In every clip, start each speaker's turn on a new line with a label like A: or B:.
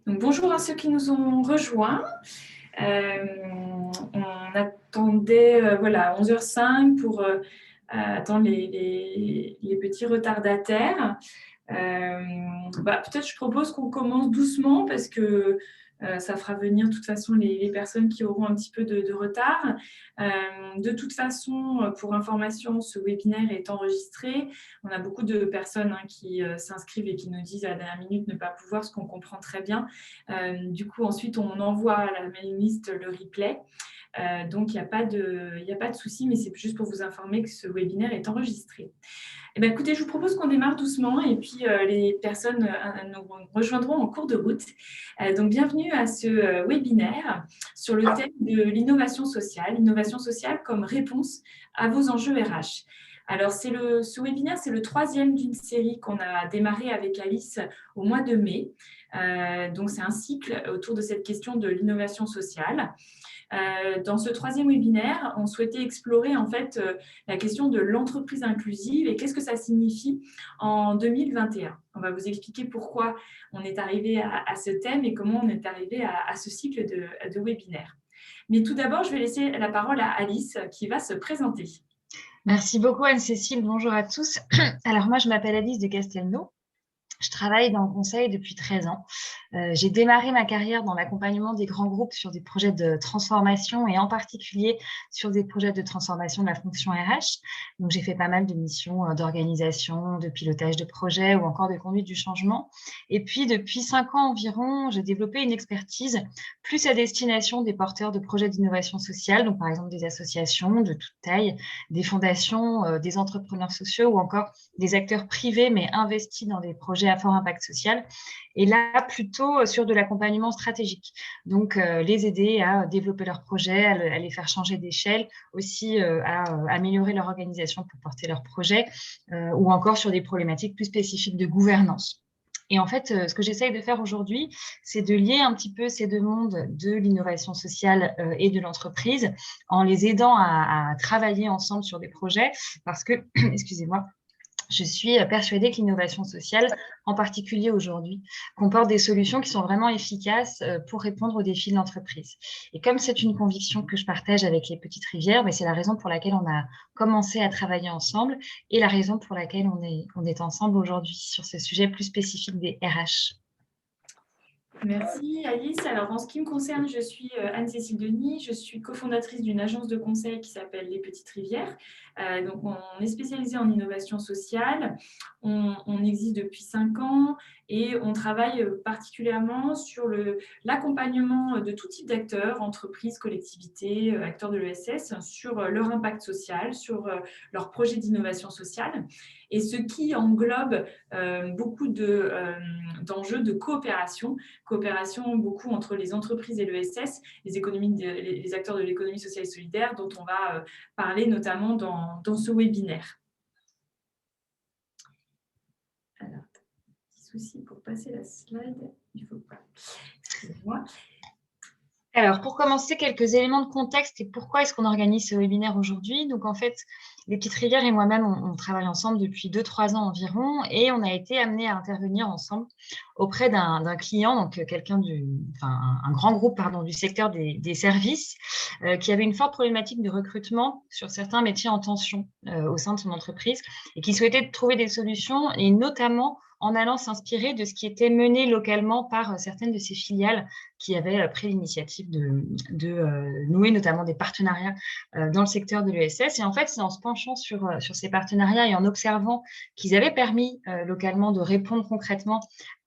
A: Donc, bonjour à ceux qui nous ont rejoints. Euh, on attendait voilà, 11h05 pour attendre les petits retardataires. Peut-être je propose qu'on commence doucement parce que ça fera venir de toute façon les personnes qui auront un petit peu de retard. De toute façon, pour information, ce webinaire est enregistré. On a beaucoup de personnes qui s'inscrivent et qui nous disent à la dernière minute ne pas pouvoir, ce qu'on comprend très bien. Du coup, ensuite, on envoie à la mailing list le replay. Donc, il n'y a pas de souci, mais c'est juste pour vous informer que ce webinaire est enregistré. Eh bien, écoutez, je vous propose qu'on démarre doucement et puis les personnes nous rejoindront en cours de route. Donc, bienvenue à ce webinaire sur le thème de l'innovation sociale comme réponse à vos enjeux RH. Alors, ce webinaire, c'est le troisième d'une série qu'on a démarré avec Alice au mois de mai. Donc, c'est un cycle autour de cette question de l'innovation sociale. Dans ce troisième webinaire, on souhaitait explorer en fait la question de l'entreprise inclusive et qu'est-ce que ça signifie en 2021. On va vous expliquer pourquoi on est arrivé à ce thème et comment on est arrivé à ce cycle de webinaire. Mais tout d'abord, je vais laisser la parole à Alice qui va se présenter.
B: Merci beaucoup Anne-Cécile, bonjour à tous. Alors moi je m'appelle Alice de Castelnau. Je travaille dans le conseil depuis 13 ans. J'ai démarré ma carrière dans l'accompagnement des grands groupes sur des projets de transformation et en particulier sur des projets de transformation de la fonction RH. Donc, j'ai fait pas mal de missions d'organisation, de pilotage de projets ou encore de conduite du changement. Et puis, depuis 5 ans environ, j'ai développé une expertise plus à destination des porteurs de projets d'innovation sociale, donc par exemple des associations de toute taille, des fondations, des entrepreneurs sociaux ou encore des acteurs privés mais investis dans des projets à fort impact social, et là plutôt sur de l'accompagnement stratégique. Donc les aider à développer leurs projets, à les faire changer d'échelle, aussi à améliorer leur organisation pour porter leurs projets, ou encore sur des problématiques plus spécifiques de gouvernance. Et en fait, ce que j'essaye de faire aujourd'hui, c'est de lier un petit peu ces deux mondes de l'innovation sociale et de l'entreprise en les aidant à travailler ensemble sur des projets parce que, excusez-moi, je suis persuadée que l'innovation sociale, en particulier aujourd'hui, comporte des solutions qui sont vraiment efficaces pour répondre aux défis de l'entreprise. Et comme c'est une conviction que je partage avec les Petites Rivières, c'est la raison pour laquelle on a commencé à travailler ensemble et la raison pour laquelle on est ensemble aujourd'hui sur ce sujet plus spécifique des RH.
A: Merci Alice. Alors en ce qui me concerne, je suis Anne-Cécile Denis, je suis cofondatrice d'une agence de conseil qui s'appelle Les Petites Rivières. Donc on est spécialisé en innovation sociale, on existe depuis 5 ans et on travaille particulièrement sur l'accompagnement de tout type d'acteurs, entreprises, collectivités, acteurs de l'ESS, sur leur impact social, sur leurs projets d'innovation sociale et ce qui englobe beaucoup d'enjeux de coopération beaucoup entre les entreprises et l'ESS, les acteurs de l'économie sociale et solidaire, dont on va parler notamment dans ce webinaire. Alors, petit souci pour passer la slide, il faut pas. Excusez-moi.
B: Alors, pour commencer, quelques éléments de contexte et pourquoi est-ce qu'on organise ce webinaire aujourd'hui. Donc, en fait, les Petites Rivières et moi-même, on travaille ensemble depuis 2-3 ans environ et on a été amenés à intervenir ensemble auprès d'un client, donc un grand groupe du secteur des services qui avait une forte problématique de recrutement sur certains métiers en tension au sein de son entreprise et qui souhaitait trouver des solutions et notamment en allant s'inspirer de ce qui était mené localement par certaines de ses filiales qui avaient pris l'initiative de nouer notamment des partenariats dans le secteur de l'ESS. Et en fait, c'est en se penchant sur ces partenariats et en observant qu'ils avaient permis localement de répondre concrètement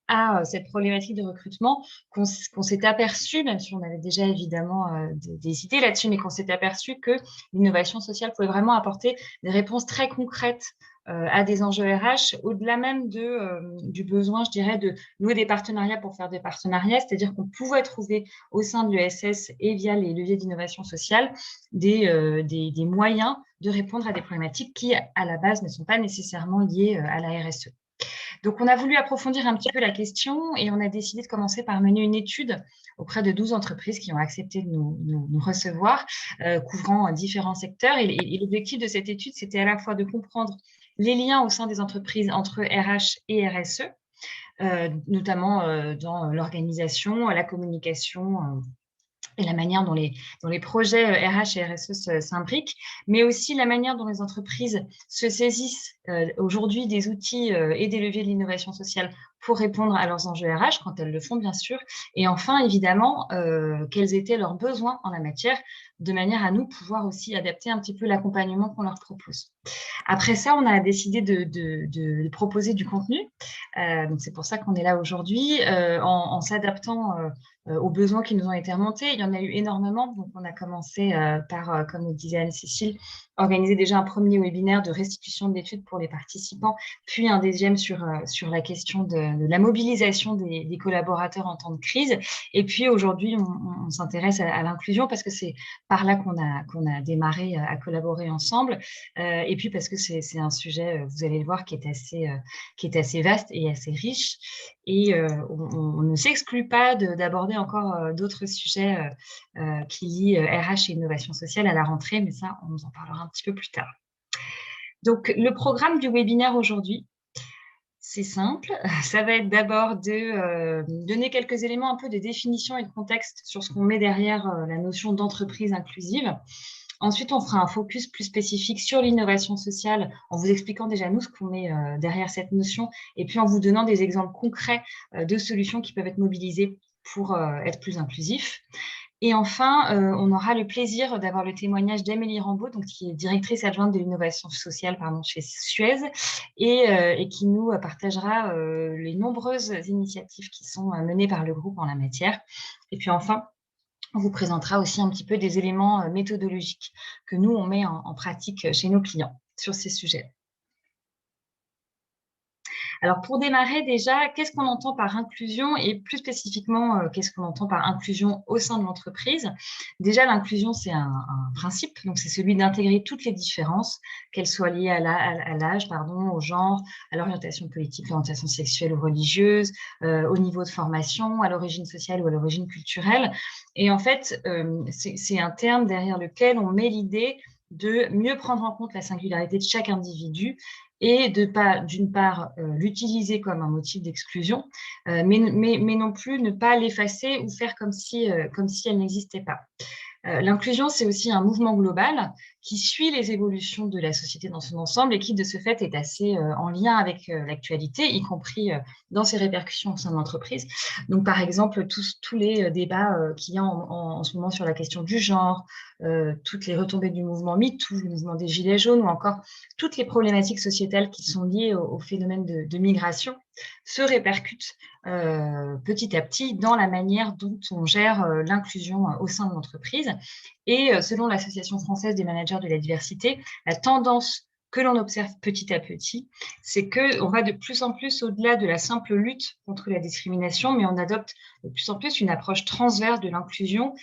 B: à cette problématique de recrutement qu'on s'est aperçu, même si on avait déjà évidemment des idées là-dessus, mais qu'on s'est aperçu que l'innovation sociale pouvait vraiment apporter des réponses très concrètes à des enjeux RH, au-delà même du besoin, je dirais, de nouer des partenariats pour faire des partenariats, c'est-à-dire qu'on pouvait trouver au sein de l'ESS et via les leviers d'innovation sociale des moyens de répondre à des problématiques qui, à la base, ne sont pas nécessairement liées à la RSE. Donc, on a voulu approfondir un petit peu la question et on a décidé de commencer par mener une étude auprès de 12 entreprises qui ont accepté de nous recevoir, couvrant différents secteurs. Et l'objectif de cette étude, c'était à la fois de comprendre les liens au sein des entreprises entre RH et RSE, notamment dans l'organisation, la communication et la manière dont les projets RH et RSE s'imbriquent, mais aussi la manière dont les entreprises se saisissent aujourd'hui des outils et des leviers de l'innovation sociale pour répondre à leurs enjeux RH, quand elles le font bien sûr, et enfin évidemment quels étaient leurs besoins en la matière, de manière à nous pouvoir aussi adapter un petit peu l'accompagnement qu'on leur propose. Après ça, on a décidé de proposer du contenu. Donc c'est pour ça qu'on est là aujourd'hui, en s'adaptant aux besoins qui nous ont été remontés. Il y en a eu énormément. Donc on a commencé par, comme le disait Anne-Cécile, organiser déjà un premier webinaire de restitution de l'étude pour les participants, puis un deuxième sur la question de la mobilisation des collaborateurs en temps de crise. Et puis aujourd'hui, on s'intéresse à l'inclusion parce que c'est par là qu'on a démarré à collaborer ensemble. Et puis parce que c'est un sujet, vous allez le voir, qui est assez vaste et assez riche. Et on ne s'exclut pas d'aborder encore d'autres sujets qui lient RH et innovation sociale à la rentrée, mais ça, on nous en parlera un petit peu plus tard. Donc, le programme du webinaire aujourd'hui, c'est simple. Ça va être d'abord de donner quelques éléments un peu de définition et de contexte sur ce qu'on met derrière la notion d'entreprise inclusive. Ensuite, on fera un focus plus spécifique sur l'innovation sociale en vous expliquant déjà nous ce qu'on met derrière cette notion et puis en vous donnant des exemples concrets de solutions qui peuvent être mobilisées pour être plus inclusifs. Et enfin, on aura le plaisir d'avoir le témoignage d'Amélie Rambaud, donc, qui est directrice adjointe de l'innovation sociale chez Suez et qui nous partagera les nombreuses initiatives qui sont menées par le groupe en la matière. Et puis enfin, on vous présentera aussi un petit peu des éléments méthodologiques que nous, on met en pratique chez nos clients sur ces sujets. Alors, pour démarrer déjà, qu'est-ce qu'on entend par inclusion et plus spécifiquement, qu'est-ce qu'on entend par inclusion au sein de l'entreprise? Déjà, l'inclusion, c'est un principe, donc c'est celui d'intégrer toutes les différences, qu'elles soient liées à l'âge, au genre, à l'orientation politique, l'orientation sexuelle ou religieuse, au niveau de formation, à l'origine sociale ou à l'origine culturelle. Et en fait, c'est un terme derrière lequel on met l'idée de mieux prendre en compte la singularité de chaque individu et d'une part, l'utiliser comme un motif d'exclusion, mais non plus ne pas l'effacer ou faire comme si elle n'existait pas. L'inclusion, c'est aussi un mouvement global qui suit les évolutions de la société dans son ensemble et qui, de ce fait, est assez en lien avec l'actualité, y compris dans ses répercussions au sein de l'entreprise. Donc, par exemple, tous les débats qu'il y a en ce moment sur la question du genre, toutes les retombées du mouvement MeToo, le mouvement des Gilets jaunes, ou encore toutes les problématiques sociétales qui sont liées au phénomène de migration se répercutent petit à petit dans la manière dont on gère l'inclusion au sein de l'entreprise. Et selon l'Association française des managers de la diversité, la tendance que l'on observe petit à petit, c'est qu'on va de plus en plus au-delà de la simple lutte contre la discrimination, mais on adopte de plus en plus une approche transverse de l'inclusion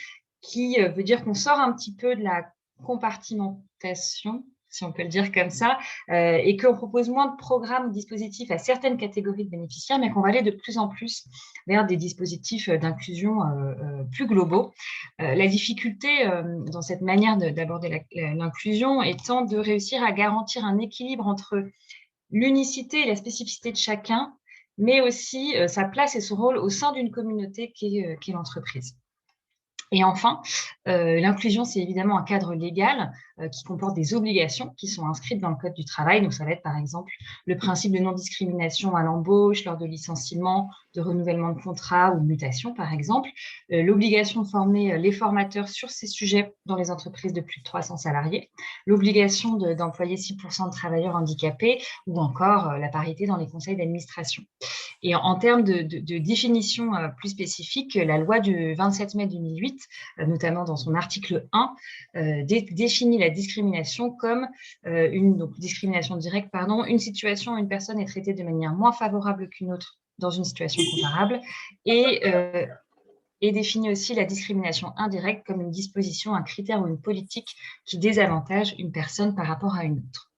B: qui veut dire qu'on sort un petit peu de la compartimentation, si on peut le dire comme ça, et qu'on propose moins de programmes ou dispositifs à certaines catégories de bénéficiaires, mais qu'on va aller de plus en plus vers des dispositifs d'inclusion plus globaux. La difficulté dans cette manière d'aborder l'inclusion étant de réussir à garantir un équilibre entre l'unicité et la spécificité de chacun, mais aussi sa place et son rôle au sein d'une communauté qui est l'entreprise. Et enfin, l'inclusion, c'est évidemment un cadre légal qui comporte des obligations qui sont inscrites dans le Code du travail. Donc, ça va être par exemple le principe de non-discrimination à l'embauche, lors de licenciement, de renouvellement de contrat ou de mutation, par exemple. L'obligation de former les formateurs sur ces sujets dans les entreprises de plus de 300 salariés. L'obligation d'employer 6% de travailleurs handicapés ou encore la parité dans les conseils d'administration. Et en termes de définition plus spécifique, la loi du 27 mai 2008, notamment dans son article 1, définit la discrimination comme donc discrimination directe, une situation où une personne est traitée de manière moins favorable qu'une autre dans une situation comparable et définit aussi la discrimination indirecte comme une disposition, un critère ou une politique qui désavantage une personne par rapport à une autre.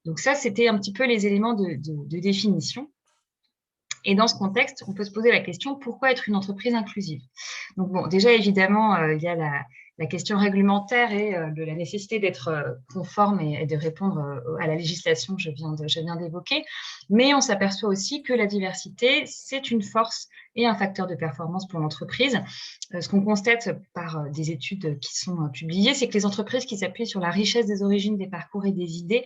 B: Donc ça, c'était un petit peu les éléments de définition. Et dans ce contexte, on peut se poser la question, pourquoi être une entreprise inclusive? Donc bon, déjà, évidemment, il y a la question réglementaire et de la nécessité d'être conforme et de répondre à la législation que je viens d'évoquer. Mais on s'aperçoit aussi que la diversité, c'est une force et un facteur de performance pour l'entreprise. Ce qu'on constate par des études qui sont publiées, c'est que les entreprises qui s'appuient sur la richesse des origines, des parcours et des idées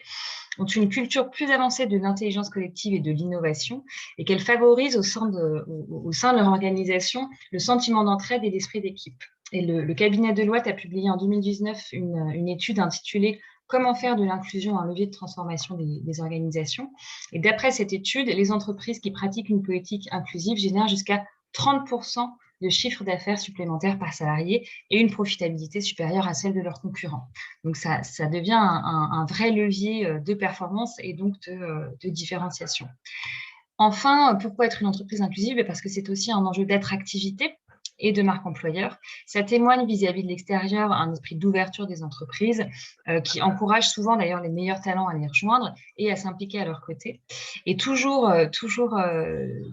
B: ont une culture plus avancée de l'intelligence collective et de l'innovation, et qu'elles favorisent au sein de leur organisation le sentiment d'entraide et d'esprit d'équipe. Et le cabinet Deloitte a publié en 2019 une étude intitulée « Comment faire de l'inclusion un levier de transformation des organisations ?» Et d'après cette étude, les entreprises qui pratiquent une politique inclusive génèrent jusqu'à 30% de chiffre d'affaires supplémentaires par salarié et une profitabilité supérieure à celle de leurs concurrents. Donc, ça devient un vrai levier de performance et donc de différenciation. Enfin, pourquoi être une entreprise inclusive? Parce que c'est aussi un enjeu d'attractivité et de marque employeur. Ça témoigne vis-à-vis de l'extérieur un esprit d'ouverture des entreprises qui encourage souvent d'ailleurs les meilleurs talents à les rejoindre et à s'impliquer à leur côté. Et toujours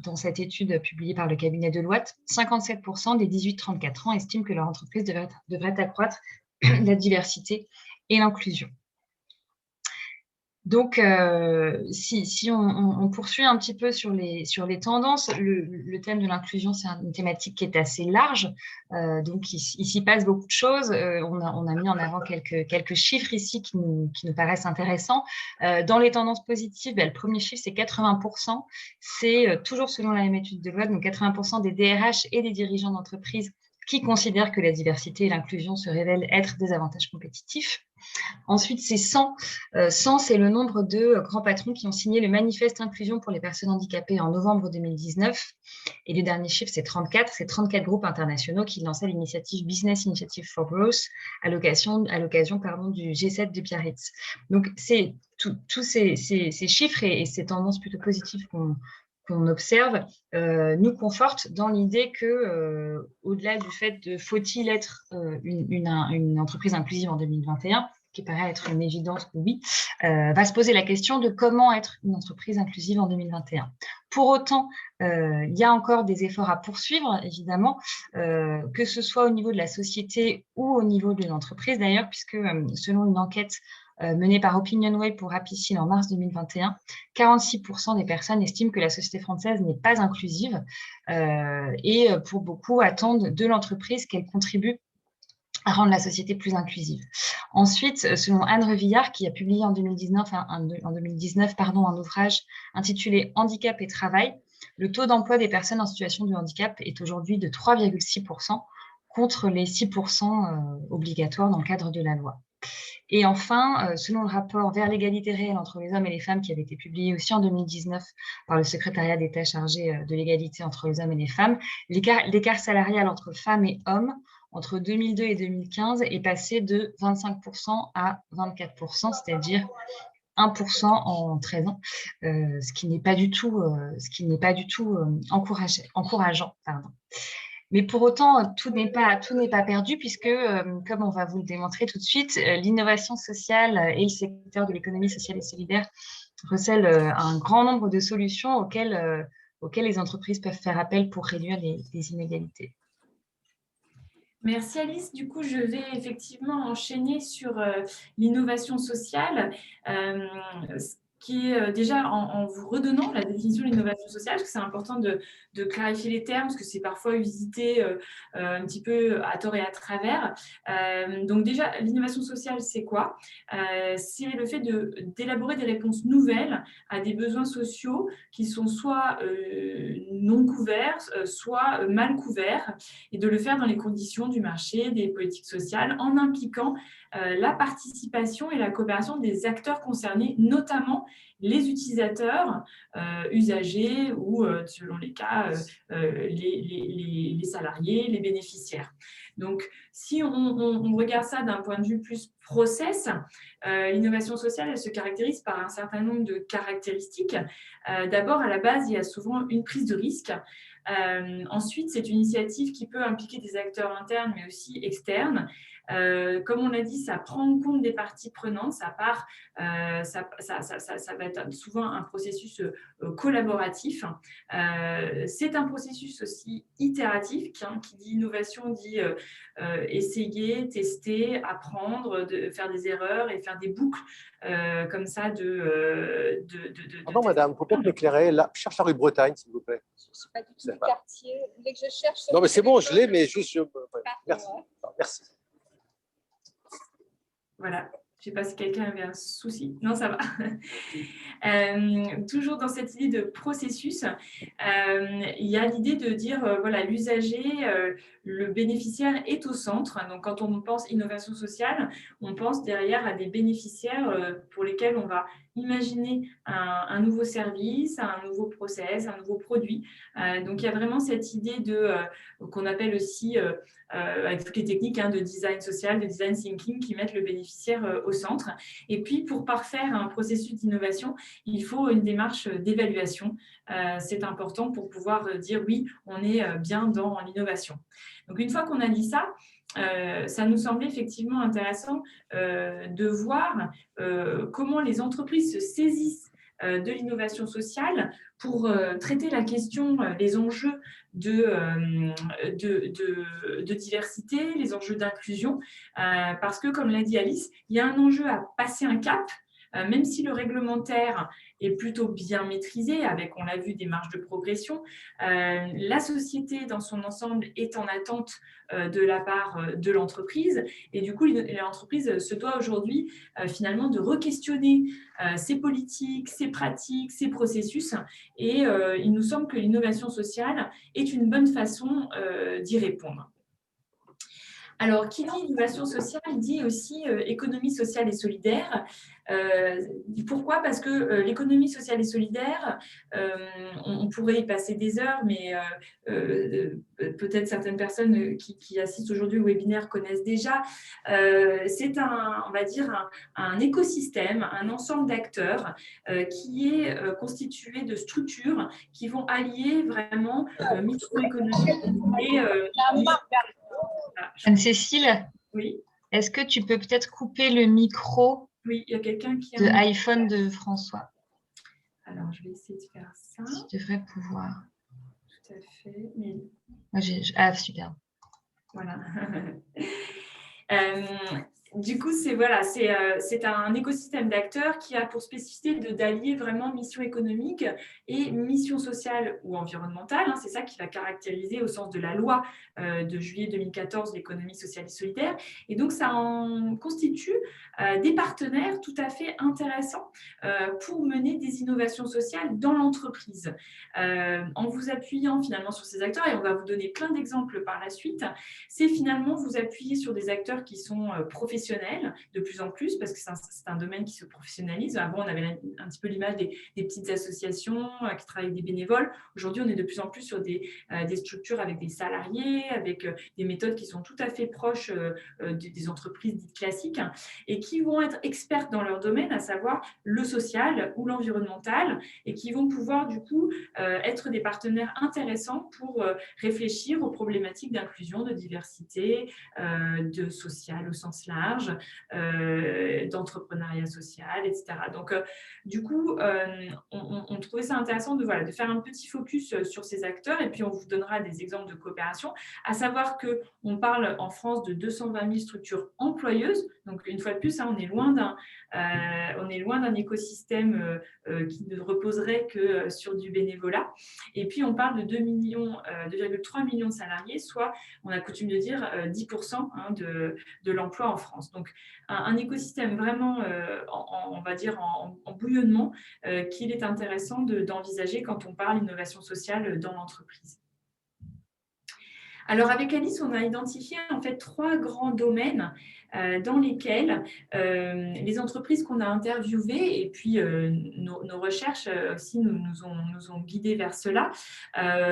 B: dans cette étude publiée par le cabinet Deloitte, 57% des 18-34 ans estiment que leur entreprise devrait accroître la diversité et l'inclusion. Donc, si on poursuit un petit peu sur les tendances, le thème de l'inclusion, c'est une thématique qui est assez large. Donc, il s'y passe beaucoup de choses. On a mis en avant quelques chiffres ici qui nous paraissent intéressants. Dans les tendances positives, le premier chiffre, c'est 80%. C'est toujours selon la même étude de Deloitte, donc 80% des DRH et des dirigeants d'entreprise qui considèrent que la diversité et l'inclusion se révèlent être des avantages compétitifs. Ensuite, c'est 100. 100, c'est le nombre de grands patrons qui ont signé le manifeste inclusion pour les personnes handicapées en novembre 2019. Et le dernier chiffre, c'est 34. C'est 34 groupes internationaux qui lançaient l'initiative Business Initiative for Growth à l'occasion du G7 de Biarritz. Donc, c'est tous ces chiffres et ces tendances plutôt positives qu'on observe nous confortent dans l'idée que, au-delà du fait de faut-il être une entreprise inclusive en 2021, qui paraît être une évidence que oui, va se poser la question de comment être une entreprise inclusive en 2021. Pour autant, il y a encore des efforts à poursuivre, évidemment, que ce soit au niveau de la société ou au niveau de l'entreprise d'ailleurs, puisque selon une enquête menée par OpinionWay pour Apicil en mars 2021, 46% des personnes estiment que la société française n'est pas inclusive et pour beaucoup attendent de l'entreprise qu'elle contribue à rendre la société plus inclusive. Ensuite, selon Anne Revillard, qui a publié en 2019 un ouvrage intitulé « Handicap et travail », le taux d'emploi des personnes en situation de handicap est aujourd'hui de 3,6% contre les 6% obligatoires dans le cadre de la loi. Et enfin, selon le rapport vers l'égalité réelle entre les hommes et les femmes qui avait été publié aussi en 2019 par le secrétariat d'État chargé de l'égalité entre les hommes et les femmes, l'écart salarial entre femmes et hommes entre 2002 et 2015 est passé de 25% à 24%, c'est-à-dire 1% en 13 ans, ce qui n'est pas du tout encourageant. Pardon. Mais pour autant, tout n'est pas perdu puisque, comme on va vous le démontrer tout de suite, l'innovation sociale et le secteur de l'économie sociale et solidaire recèlent un grand nombre de solutions auxquelles les entreprises peuvent faire appel pour réduire les inégalités.
A: Merci Alice. Du coup, je vais effectivement enchaîner sur l'innovation sociale, qui est déjà en vous redonnant la définition de l'innovation sociale, parce que c'est important de clarifier les termes, parce que c'est parfois usité un petit peu à tort et à travers. Donc déjà, l'innovation sociale, c'est quoi? C'est le fait d'élaborer des réponses nouvelles à des besoins sociaux qui sont soit non couverts, soit mal couverts, et de le faire dans les conditions du marché, des politiques sociales, en impliquant la participation et la coopération des acteurs concernés, notamment les utilisateurs, usagers ou, selon les cas, les salariés, les bénéficiaires. Donc, si on regarde ça d'un point de vue plus process, l'innovation sociale, elle se caractérise par un certain nombre de caractéristiques. D'abord, à la base, il y a souvent une prise de risque. Ensuite, c'est une initiative qui peut impliquer des acteurs internes, mais aussi externes. Comme on l'a dit, ça prend en compte des parties prenantes, ça va être souvent un processus collaboratif. C'est un processus aussi itératif, qui dit innovation, dit essayer, tester, apprendre, faire des erreurs et faire des boucles comme ça
C: Pardon, madame, faut peut-être m'éclairer. Là, je cherche la rue Bretagne, s'il vous plaît.
D: Pas du tout le quartier. Vous voulez que je cherche?
C: Non, mais c'est bon, je l'ai, mais juste. Ouais. Merci. Merci.
A: Voilà. Je ne sais pas si quelqu'un avait un souci. Non, ça va. Toujours dans cette idée de processus, il y a l'idée de dire, voilà, l'usager, le bénéficiaire est au centre. Donc, quand on pense innovation sociale, on pense derrière à des bénéficiaires pour lesquels on va imaginer un nouveau service, un nouveau process, un nouveau produit. Donc, il y a vraiment cette idée qu'on appelle aussi, avec toutes les techniques de design social, de design thinking, qui mettent le bénéficiaire au centre. Et puis, pour parfaire un processus d'innovation, il faut une démarche d'évaluation. C'est important pour pouvoir dire oui, on est bien dans l'innovation. Donc, une fois qu'on a dit ça, ça nous semblait effectivement intéressant de voir comment les entreprises se saisissent de l'innovation sociale pour traiter la question, les enjeux de diversité, les enjeux d'inclusion, parce que, comme l'a dit Alice, il y a un enjeu à passer un cap, même si le réglementaire est plutôt bien maîtrisé, avec, on l'a vu, des marges de progression, la société dans son ensemble est en attente de la part de l'entreprise. Et du coup, l'entreprise se doit aujourd'hui finalement de re-questionner ses politiques, ses pratiques, ses processus. Et il nous semble que l'innovation sociale est une bonne façon d'y répondre. Alors, qui dit innovation sociale, dit aussi économie sociale et solidaire. Pourquoi? Parce que l'économie sociale et solidaire, on pourrait y passer des heures, mais peut-être certaines personnes qui assistent aujourd'hui au webinaire connaissent déjà. C'est on va dire, un écosystème, un ensemble d'acteurs qui est constitué de structures qui vont allier vraiment microéconomie et
B: Anne-Cécile,
A: oui.
B: Est-ce que tu peux peut-être couper le micro
A: Oui, il y a quelqu'un qui
B: de iPhone de François?
A: Alors, je vais essayer de faire ça.
B: Tu devrais pouvoir.
A: Tout à fait. Mais...
B: Ah, super.
A: Voilà. Du coup, c'est un écosystème d'acteurs qui a pour spécificité d'allier vraiment mission économique et mission sociale ou environnementale. C'est ça qui va caractériser au sens de la loi de juillet 2014 l'économie sociale et solidaire. Et donc, ça en constitue des partenaires tout à fait intéressants pour mener des innovations sociales dans l'entreprise. En vous appuyant finalement sur ces acteurs, et on va vous donner plein d'exemples par la suite, c'est finalement vous appuyer sur des acteurs qui sont professionnels de plus en plus, parce que c'est un domaine qui se professionnalise. Avant, on avait un petit peu l'image des petites associations qui travaillent avec des bénévoles. Aujourd'hui, on est de plus en plus sur des structures avec des salariés, avec des méthodes qui sont tout à fait proches des entreprises dites classiques et qui vont être expertes dans leur domaine, à savoir le social ou l'environnemental, et qui vont pouvoir du coup être des partenaires intéressants pour réfléchir aux problématiques d'inclusion, de diversité, de social au sens large, d'entrepreneuriat social, etc. Donc, du coup, on trouvait ça intéressant de faire un petit focus sur ces acteurs, et puis on vous donnera des exemples de coopération, à savoir qu'on parle en France de 220 000 structures employeuses. Donc, une fois de plus, on est loin d'un écosystème qui ne reposerait que sur du bénévolat. Et puis, on parle de 2,3 millions de salariés, soit, on a coutume de dire, 10% de l'emploi en France. Donc, un écosystème vraiment, on va dire, en bouillonnement, qu'il est intéressant d'envisager quand on parle d'innovation sociale dans l'entreprise. Alors, avec Alice, on a identifié en fait 3 grands domaines dans lesquels les entreprises qu'on a interviewées, et puis nos recherches aussi nous ont guidés vers cela,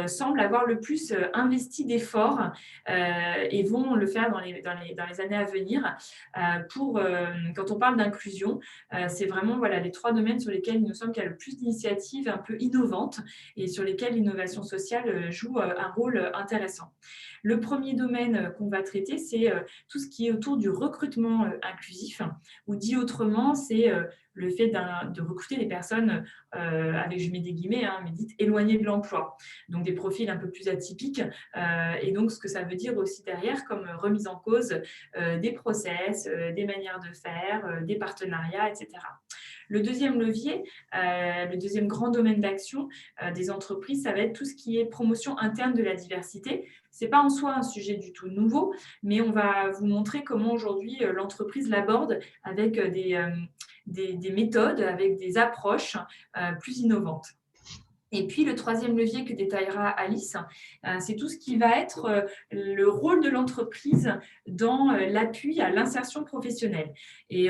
A: semblent avoir le plus investi d'efforts et vont le faire dans les années à venir. Quand on parle d'inclusion, c'est vraiment les 3 domaines sur lesquels il nous semble qu'il y a le plus d'initiatives un peu innovantes et sur lesquelles l'innovation sociale joue un rôle intéressant. Le premier domaine qu'on va traiter, c'est tout ce qui est autour du recrutement inclusif, ou dit autrement, c'est le fait de recruter des personnes, avec, je mets des guillemets, mais dites éloignées de l'emploi, donc des profils un peu plus atypiques, et donc ce que ça veut dire aussi derrière comme remise en cause des process, des manières de faire, des partenariats, etc. Le deuxième levier, le deuxième grand domaine d'action des entreprises, ça va être tout ce qui est promotion interne de la diversité. Ce n'est pas en soi un sujet du tout nouveau, mais on va vous montrer comment aujourd'hui l'entreprise l'aborde avec des méthodes, avec des approches plus innovantes. Et puis, le troisième levier que détaillera Alice, c'est tout ce qui va être le rôle de l'entreprise dans l'appui à l'insertion professionnelle. Et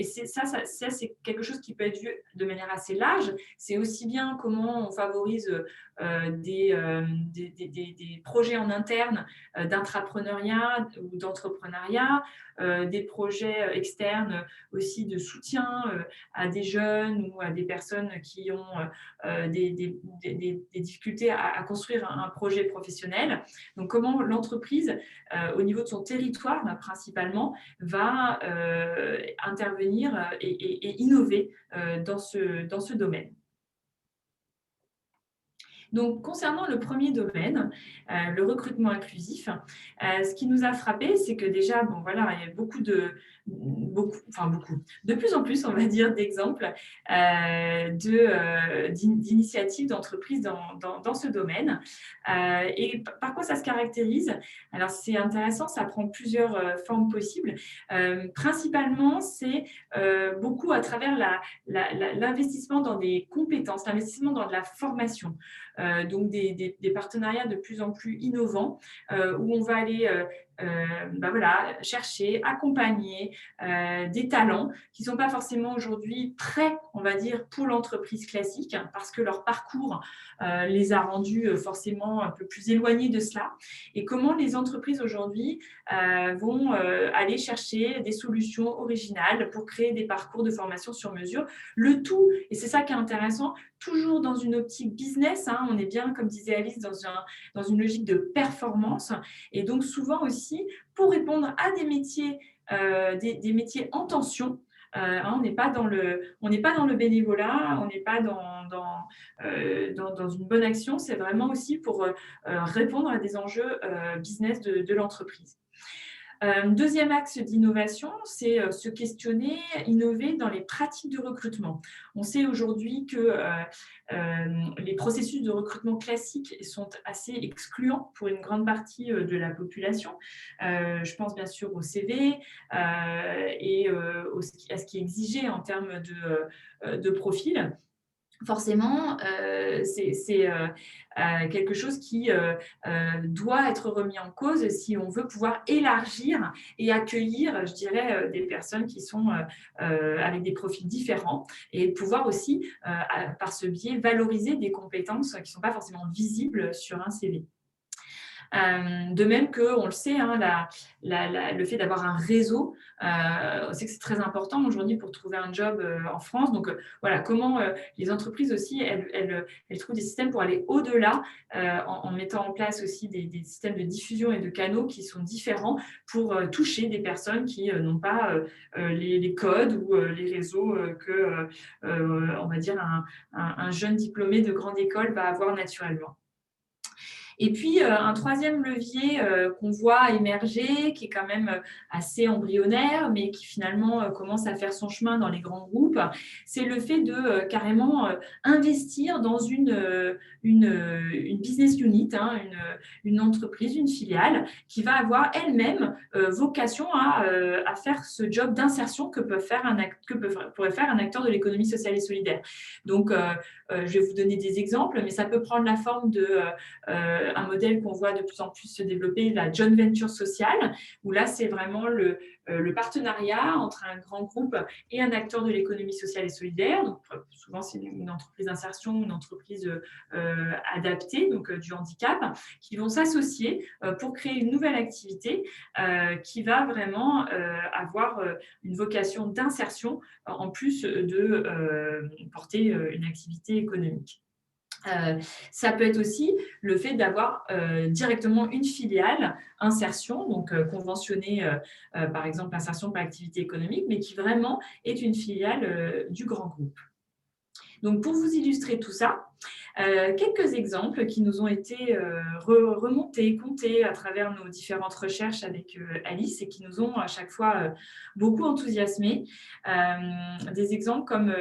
A: ça, c'est quelque chose qui peut être vu de manière assez large. C'est aussi bien comment on favorise des projets en interne d'intrapreneuriat ou d'entrepreneuriat, des projets externes aussi de soutien à des jeunes ou à des personnes qui ont des difficultés à construire un projet professionnel. Donc, comment l'entreprise, au niveau de son territoire principalement, va intervenir et innover dans ce domaine. Donc, concernant le premier domaine, le recrutement inclusif, ce qui nous a frappé, c'est que déjà, il y a beaucoup, de plus en plus, on va dire, d'exemples d'initiatives d'entreprises dans ce domaine. Et par quoi ça se caractérise? Alors, c'est intéressant, ça prend plusieurs formes possibles. Principalement, c'est beaucoup à travers l'investissement dans des compétences, l'investissement dans de la formation. Donc des partenariats de plus en plus innovants où on va aller chercher, accompagner des talents qui ne sont pas forcément aujourd'hui prêts, on va dire, pour l'entreprise classique parce que leur parcours les a rendus forcément un peu plus éloignés de cela. Et comment les entreprises aujourd'hui vont aller chercher des solutions originales pour créer des parcours de formation sur mesure. Le tout, et c'est ça qui est intéressant, toujours dans une optique business, on est bien, comme disait Alice, dans une logique de performance, et donc souvent aussi pour répondre à des métiers, des métiers en tension. On n'est pas dans le bénévolat, on n'est pas dans une bonne action, c'est vraiment aussi pour répondre à des enjeux business de l'entreprise. Deuxième axe d'innovation, c'est se questionner, innover dans les pratiques de recrutement. On sait aujourd'hui que les processus de recrutement classiques sont assez excluants pour une grande partie de la population. Je pense bien sûr au CV et à ce qui est exigé en termes de profil. Forcément, c'est quelque chose qui doit être remis en cause si on veut pouvoir élargir et accueillir, je dirais, des personnes qui sont avec des profils différents et pouvoir aussi, par ce biais, valoriser des compétences qui ne sont pas forcément visibles sur un CV. De même qu'on le sait, le fait d'avoir un réseau, on sait que c'est très important aujourd'hui pour trouver un job en France. Donc comment les entreprises aussi, elles trouvent des systèmes pour aller au-delà en mettant en place aussi des systèmes de diffusion et de canaux qui sont différents pour toucher des personnes qui n'ont pas les codes ou les réseaux que, on va dire, un jeune diplômé de grande école va avoir naturellement. Et puis, un troisième levier qu'on voit émerger, qui est quand même assez embryonnaire, mais qui finalement commence à faire son chemin dans les grands groupes, c'est le fait de carrément investir dans une business unit, une entreprise, une filiale, qui va avoir elle-même vocation à faire ce job d'insertion que pourrait faire un acteur de l'économie sociale et solidaire. Donc, je vais vous donner des exemples, mais ça peut prendre la forme un modèle qu'on voit de plus en plus se développer, la joint venture sociale, où là, c'est vraiment le partenariat entre un grand groupe et un acteur de l'économie sociale et solidaire. Donc, souvent, c'est une entreprise d'insertion, une entreprise adaptée, donc du handicap, qui vont s'associer pour créer une nouvelle activité qui va vraiment avoir une vocation d'insertion en plus de porter une activité économique. Ça peut être aussi le fait d'avoir directement une filiale insertion, donc conventionnée par exemple insertion par activité économique, mais qui vraiment est une filiale du grand groupe. Donc pour vous illustrer tout ça, quelques exemples qui nous ont été remontés, comptés à travers nos différentes recherches avec Alice et qui nous ont à chaque fois beaucoup enthousiasmés. Des exemples comme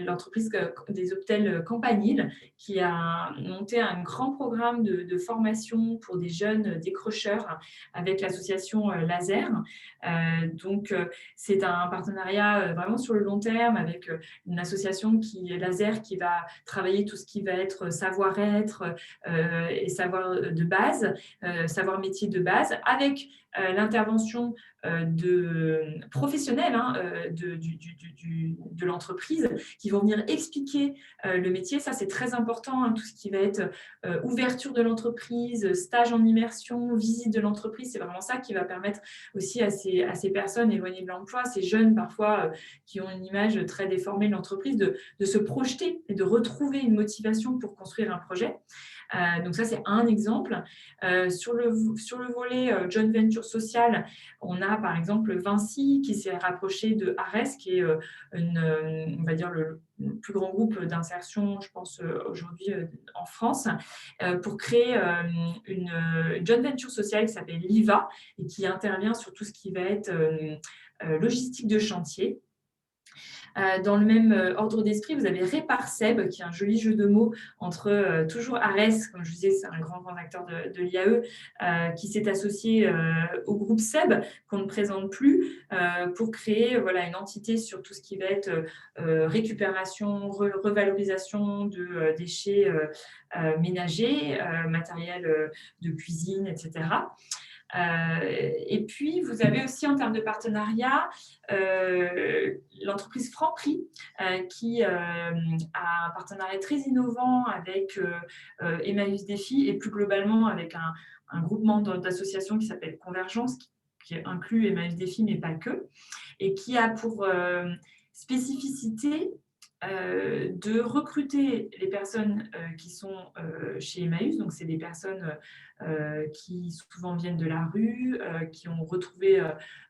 A: l'entreprise des hôtels Campanile qui a monté un grand programme de formation pour des jeunes décrocheurs avec l'association Laser. Donc, c'est un partenariat vraiment sur le long terme avec une association Laser qui va travailler tout ce qui va être savoir-être et savoir de base, savoir métier de base, avec l'intervention de professionnels de l'entreprise qui vont venir expliquer le métier. Ça, c'est très important, hein, tout ce qui va être ouverture de l'entreprise, stage en immersion, visite de l'entreprise. C'est vraiment ça qui va permettre aussi à ces personnes éloignées de l'emploi, ces jeunes parfois qui ont une image très déformée de l'entreprise, de se projeter et de retrouver une motivation pour construire un projet. Donc ça, c'est un exemple. Sur le volet joint venture social, on a par exemple Vinci qui s'est rapproché de Ares, qui est on va dire le plus grand groupe d'insertion, je pense, aujourd'hui en France, pour créer une joint venture sociale qui s'appelle Liva et qui intervient sur tout ce qui va être logistique de chantier. Dans le même ordre d'esprit, vous avez Réparseb, qui est un joli jeu de mots entre toujours Ares, comme je vous disais, c'est un grand acteur de l'IAE, qui s'est associé au groupe Seb, qu'on ne présente plus, pour créer une entité sur tout ce qui va être récupération, revalorisation de déchets ménagers, matériel de cuisine, etc. Et puis, vous avez aussi en termes de partenariat l'entreprise Franprix qui a un partenariat très innovant avec Emmaüs Défi et plus globalement avec un groupement d'associations qui s'appelle Convergence qui inclut Emmaüs Défi mais pas que, et qui a pour spécificité de recruter les personnes qui sont chez Emmaüs, donc c'est des personnes qui souvent viennent de la rue, qui ont retrouvé,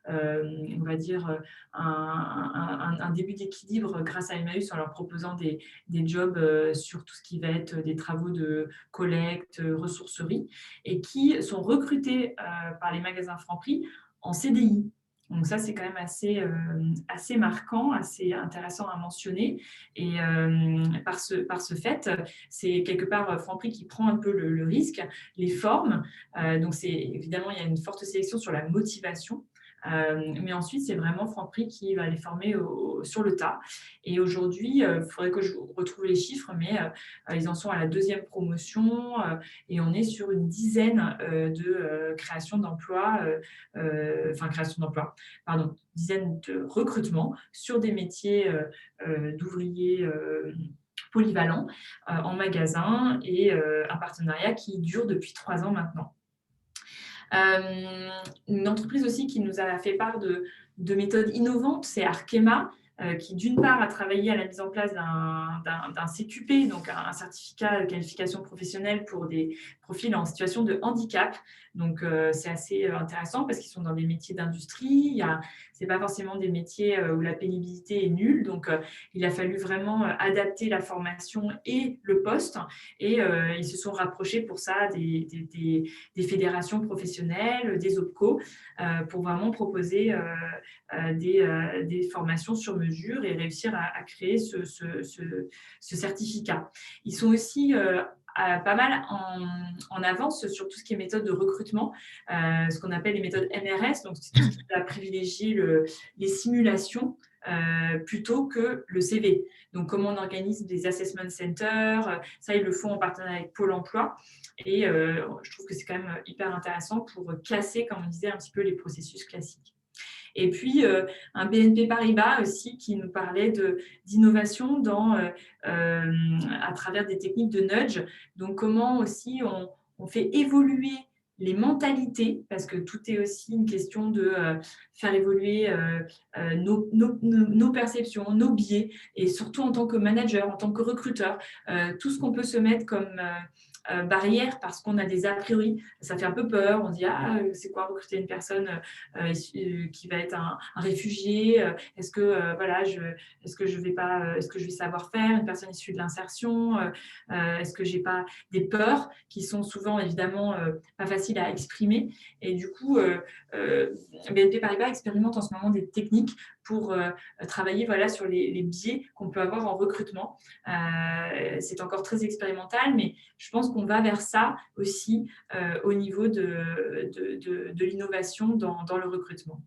A: on va dire, un début d'équilibre grâce à Emmaüs en leur proposant des jobs sur tout ce qui va être des travaux de collecte, ressourcerie, et qui sont recrutés par les magasins Franprix en CDI. Donc ça, c'est quand même assez marquant, assez intéressant à mentionner. Et par ce fait, c'est quelque part Franprix qui prend un peu le risque, les forme. Donc évidemment, il y a une forte sélection sur la motivation. Mais ensuite, c'est vraiment Franprix qui va les former sur le tas. Et aujourd'hui, il faudrait que je retrouve les chiffres, mais ils en sont à la 2e promotion et on est sur une dizaine de création d'emplois, dizaine de recrutements sur des métiers d'ouvriers polyvalents en magasin et un partenariat qui dure depuis 3 ans maintenant. Une entreprise aussi qui nous a fait part de méthodes innovantes, c'est Arkema, qui d'une part a travaillé à la mise en place d'un CQP, donc un certificat de qualification professionnelle pour des profils en situation de handicap. Donc, c'est assez intéressant parce qu'ils sont dans des métiers d'industrie. Ce n'est pas forcément des métiers où la pénibilité est nulle. Donc, il a fallu vraiment adapter la formation et le poste. Et ils se sont rapprochés pour ça des fédérations professionnelles, des OPCO, pour vraiment proposer des formations sur mesure et réussir à créer ce certificat. Ils sont aussi pas mal en avance sur tout ce qui est méthode de recrutement, ce qu'on appelle les méthodes MRS, donc c'est tout ce qui va privilégier les simulations plutôt que le CV. Donc, comment on organise des assessment centers, ça, ils le font en partenariat avec Pôle emploi. Et je trouve que c'est quand même hyper intéressant pour casser, comme on disait, un petit peu les processus classiques. Et puis, un BNP Paribas aussi qui nous parlait d'innovation à travers des techniques de nudge. Donc, comment aussi on fait évoluer les mentalités, parce que tout est aussi une question de faire évoluer nos perceptions, nos biais, et surtout en tant que manager, en tant que recruteur, tout ce qu'on peut se mettre comme barrière parce qu'on a des a priori, ça fait un peu peur, on dit c'est quoi recruter une personne qui va être un réfugié, est-ce que voilà, est-ce que je vais savoir faire, une personne issue de l'insertion, est-ce que j'ai pas des peurs qui sont souvent évidemment pas faciles à exprimer, et du coup BNP Paribas expérimente en ce moment des techniques pour travailler voilà, sur les biais qu'on peut avoir en recrutement. C'est encore très expérimental, mais je pense qu'on va vers ça aussi au niveau de l'innovation dans le recrutement.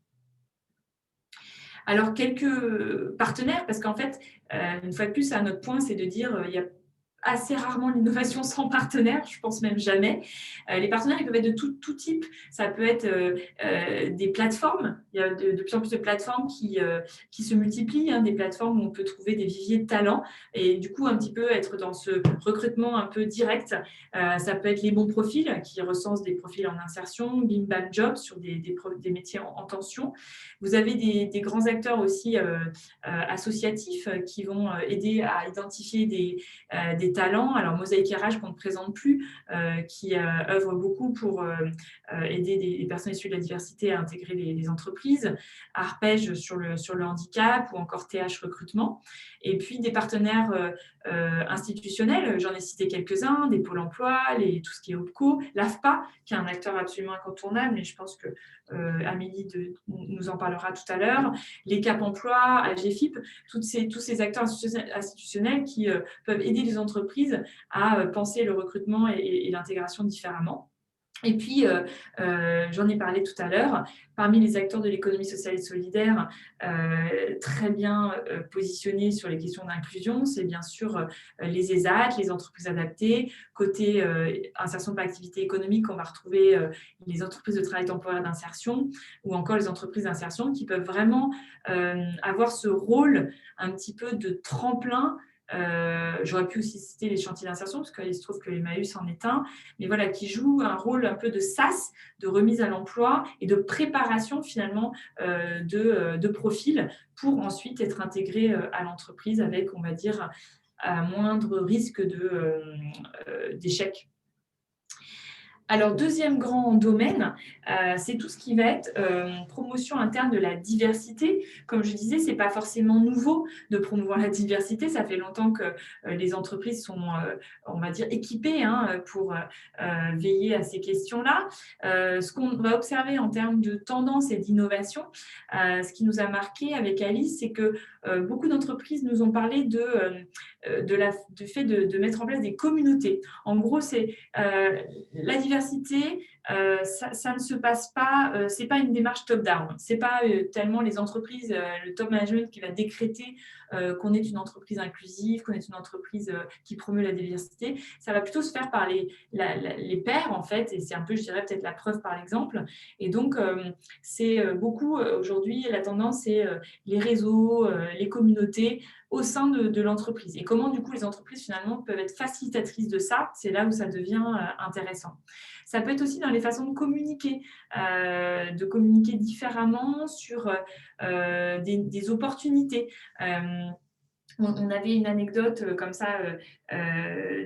A: Alors, quelques partenaires, parce qu'en fait, une fois de plus, à notre point, c'est de dire il y a assez rarement l'innovation sans partenaire, je pense même jamais. Les partenaires, ils peuvent être de tout type. Ça peut être des plateformes. Il y a de plus en plus de plateformes qui se multiplient, hein, des plateformes où on peut trouver des viviers de talents et du coup un petit peu être dans ce recrutement un peu direct. Ça peut être les bons profils qui recensent des profils en insertion, Bim Bam Job sur des métiers en tension. Vous avez des grands acteurs aussi associatifs qui vont aider à identifier des talents. Alors, Mosaïque RH, qu'on ne présente plus, qui œuvre beaucoup pour aider des personnes issues de la diversité à intégrer les entreprises, Arpège sur le handicap ou encore TH Recrutement. Et puis, des partenaires institutionnels, j'en ai cité quelques-uns, des pôles emploi, tout ce qui est OPCO, l'AFPA, qui est un acteur absolument incontournable, mais je pense que Amélie nous en parlera tout à l'heure, les Cap Emploi, AGFIP, tous ces acteurs institutionnels qui peuvent aider les entreprises à penser le recrutement et l'intégration différemment. Et puis, j'en ai parlé tout à l'heure, parmi les acteurs de l'économie sociale et solidaire, très bien positionnés sur les questions d'inclusion, c'est bien sûr les ESAT, les entreprises adaptées. Côté insertion par activité économique, on va retrouver les entreprises de travail temporaire d'insertion ou encore les entreprises d'insertion qui peuvent vraiment avoir ce rôle un petit peu de tremplin. J'aurais pu aussi citer les chantiers d'insertion parce qu'il se trouve que Emmaüs en est un, mais voilà, qui joue un rôle un peu de SAS, de remise à l'emploi et de préparation finalement de profil pour ensuite être intégré à l'entreprise avec, on va dire, un moindre risque d'échec. Alors, deuxième grand domaine, c'est tout ce qui va être promotion interne de la diversité. Comme je disais, ce n'est pas forcément nouveau de promouvoir la diversité. Ça fait longtemps que les entreprises sont, on va dire, équipées pour veiller à ces questions-là. Ce qu'on va observer en termes de tendance et d'innovation, ce qui nous a marqué avec Alice, c'est que beaucoup d'entreprises nous ont parlé du fait de mettre en place des communautés. En gros, c'est la diversité, ça ne se passe pas, c'est pas une démarche top-down, c'est pas tellement les entreprises, le top management qui va décréter qu'on est une entreprise inclusive, qu'on est une entreprise qui promeut la diversité. Ça va plutôt se faire par les pairs en fait, et c'est un peu, je dirais, peut-être la preuve par l'exemple. Et donc c'est beaucoup aujourd'hui la tendance, c'est les réseaux, les communautés au sein de l'entreprise. Et comment, du coup, les entreprises, finalement, peuvent être facilitatrices de ça, c'est là où ça devient intéressant. Ça peut être aussi dans les façons de communiquer différemment sur des opportunités. On avait une anecdote comme ça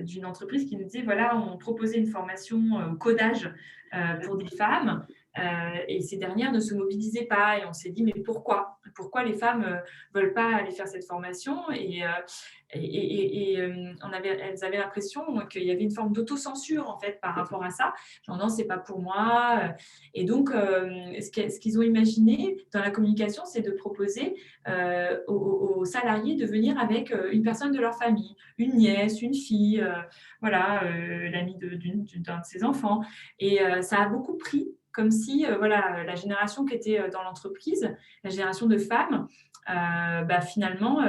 A: d'une entreprise qui nous disait, voilà, on proposait une formation au codage pour des femmes. Et ces dernières ne se mobilisaient pas et on s'est dit mais pourquoi les femmes ne veulent pas aller faire cette formation et elles avaient l'impression qu'il y avait une forme d'autocensure en fait par rapport à ça, genre non c'est pas pour moi, et donc ce qu'ils ont imaginé dans la communication, c'est de proposer aux salariés de venir avec une personne de leur famille, une nièce, une fille, voilà, l'amie d'un de ses enfants, et ça a beaucoup pris. comme si voilà, la génération qui était dans l'entreprise, la génération de femmes, finalement,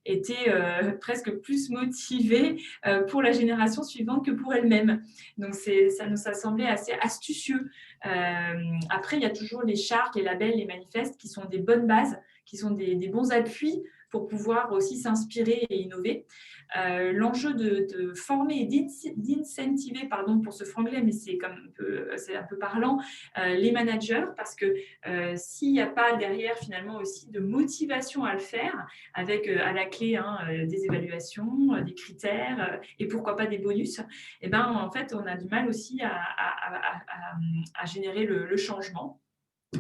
A: était presque plus motivée pour la génération suivante que pour elle-même. Donc, ça semblait assez astucieux. Après, il y a toujours les chartes, les labels, les manifestes qui sont des bonnes bases, qui sont des bons appuis pour pouvoir aussi s'inspirer et innover. L'enjeu de former et d'incentiver, pardon pour ce franglais, mais c'est un peu parlant, les managers, parce que s'il n'y a pas derrière finalement aussi de motivation à le faire, avec à la clé des évaluations, des critères et pourquoi pas des bonus, et ben, en fait, on a du mal aussi à générer le changement.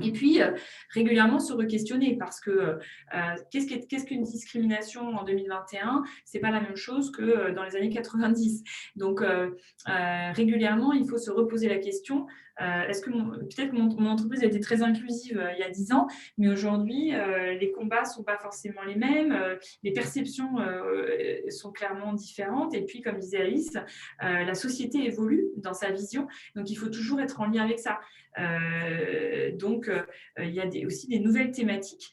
A: Et puis, régulièrement se re-questionner, parce que qu'est-ce qu'une discrimination en 2021 ? Ce n'est pas la même chose que dans les années 90. Donc, régulièrement, il faut se reposer la question, est-ce que peut-être que mon entreprise a été très inclusive il y a 10 ans, mais aujourd'hui, les combats ne sont pas forcément les mêmes, les perceptions sont clairement différentes. Et puis, comme disait Alice, la société évolue dans sa vision, donc il faut toujours être en lien avec ça. Donc, il y a aussi des nouvelles thématiques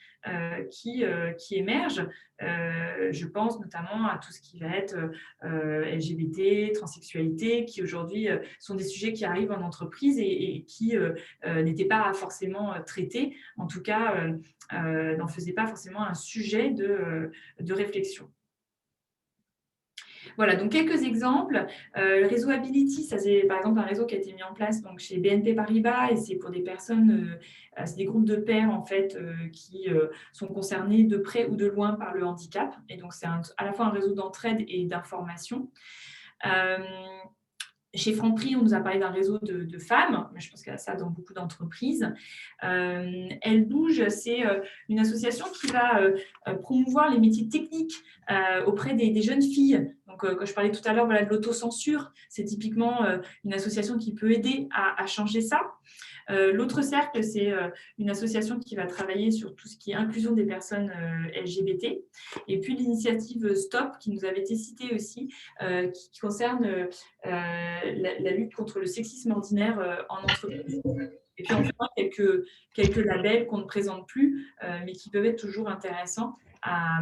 A: qui émergent. Je pense notamment à tout ce qui va être LGBT, transsexualité, qui aujourd'hui sont des sujets qui arrivent en entreprise et qui n'étaient pas forcément traités, en tout cas n'en faisaient pas forcément un sujet de réflexion. Voilà, donc quelques exemples. Le réseau Ability, ça c'est par exemple un réseau qui a été mis en place donc, chez BNP Paribas, et c'est pour des personnes, c'est des groupes de pairs en fait qui sont concernés de près ou de loin par le handicap. Et donc c'est à la fois un réseau d'entraide et d'information. Chez Franprix, on nous a parlé d'un réseau de femmes, mais je pense qu'il y a ça dans beaucoup d'entreprises. Elle bouge, c'est une association qui va promouvoir les métiers techniques auprès des jeunes filles. Donc, quand je parlais tout à l'heure voilà, de l'autocensure, c'est typiquement une association qui peut aider à changer ça. L'autre cercle, c'est une association qui va travailler sur tout ce qui est inclusion des personnes LGBT. Et puis l'initiative STOP, qui nous avait été citée aussi, qui concerne la lutte contre le sexisme ordinaire en entreprise. Et puis enfin, quelques labels qu'on ne présente plus, mais qui peuvent être toujours intéressants à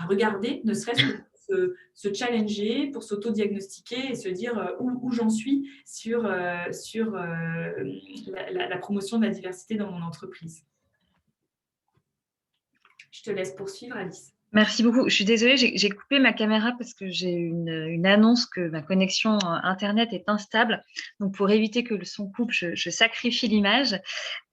A: regarder, ne serait-ce que se challenger, pour s'auto-diagnostiquer et se dire où j'en suis sur la promotion de la diversité dans mon entreprise. Je te laisse poursuivre, Alice.
B: Merci beaucoup. Je suis désolée, j'ai coupé ma caméra parce que j'ai une annonce que ma connexion Internet est instable. Donc, pour éviter que le son coupe, je sacrifie l'image.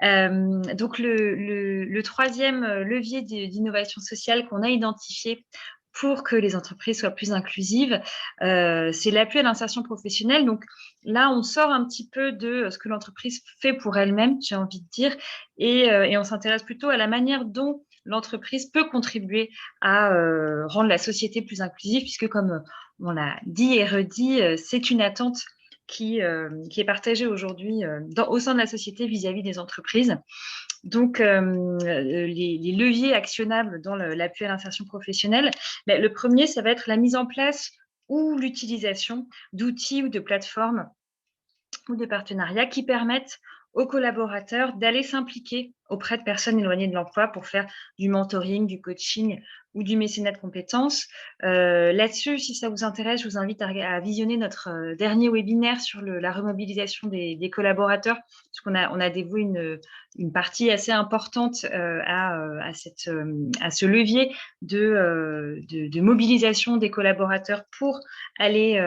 B: Donc, le troisième levier d'innovation sociale qu'on a identifié pour que les entreprises soient plus inclusives, c'est l'appui à l'insertion professionnelle. Donc là, on sort un petit peu de ce que l'entreprise fait pour elle-même, j'ai envie de dire, et on s'intéresse plutôt à la manière dont l'entreprise peut contribuer à rendre la société plus inclusive, puisque comme on l'a dit et redit, c'est une attente qui est partagée aujourd'hui au sein de la société vis-à-vis des entreprises. Donc, les leviers actionnables dans l'appui à l'insertion professionnelle, le premier, ça va être la mise en place ou l'utilisation d'outils ou de plateformes ou de partenariats qui permettent aux collaborateurs d'aller s'impliquer auprès de personnes éloignées de l'emploi pour faire du mentoring, du coaching ou du mécénat de compétences. Là-dessus, si ça vous intéresse, je vous invite à visionner notre dernier webinaire sur la remobilisation des collaborateurs, parce qu'on a dévoué une partie assez importante à ce levier de mobilisation des collaborateurs pour aller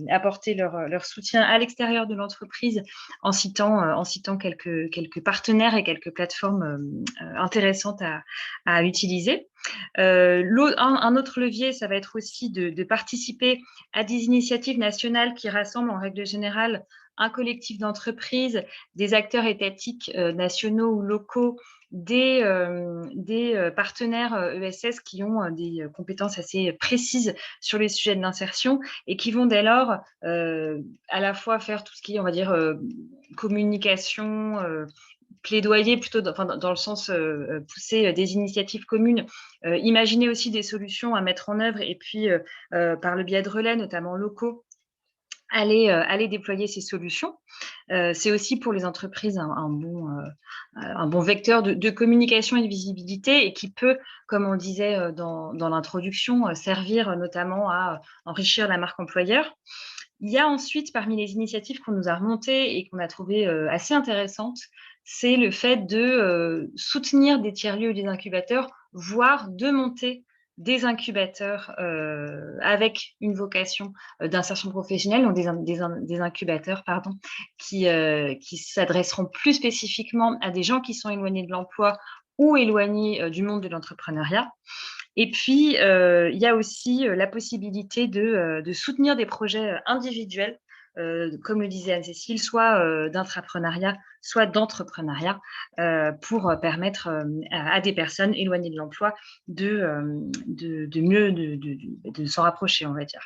B: apporter leur soutien à l'extérieur de l'entreprise en citant quelques partenaires et quelques plateformes intéressantes à utiliser. Un autre levier, ça va être aussi de participer à des initiatives nationales qui rassemblent en règle générale un collectif d'entreprises, des acteurs étatiques nationaux ou locaux, des partenaires ESS qui ont des compétences assez précises sur les sujets de l'insertion et qui vont dès lors à la fois faire tout ce qui est, on va dire, communication, plaidoyer plutôt dans le sens pousser des initiatives communes, imaginer aussi des solutions à mettre en œuvre et puis par le biais de relais, notamment locaux, aller déployer ces solutions. C'est aussi pour les entreprises un bon vecteur de communication et de visibilité et qui peut, comme on le disait dans l'introduction, servir notamment à enrichir la marque employeur. Il y a ensuite, parmi les initiatives qu'on nous a remontées et qu'on a trouvées assez intéressantes, c'est le fait de soutenir des tiers-lieux ou des incubateurs, voire de monter des incubateurs avec une vocation d'insertion professionnelle, donc des incubateurs qui s'adresseront plus spécifiquement à des gens qui sont éloignés de l'emploi ou éloignés du monde de l'entrepreneuriat. Et puis, il y a aussi la possibilité de soutenir des projets individuels, comme le disait Anne-Cécile, soit d'intrapreneuriat, soit d'entrepreneuriat, pour permettre à des personnes éloignées de l'emploi de s'en rapprocher, on va dire.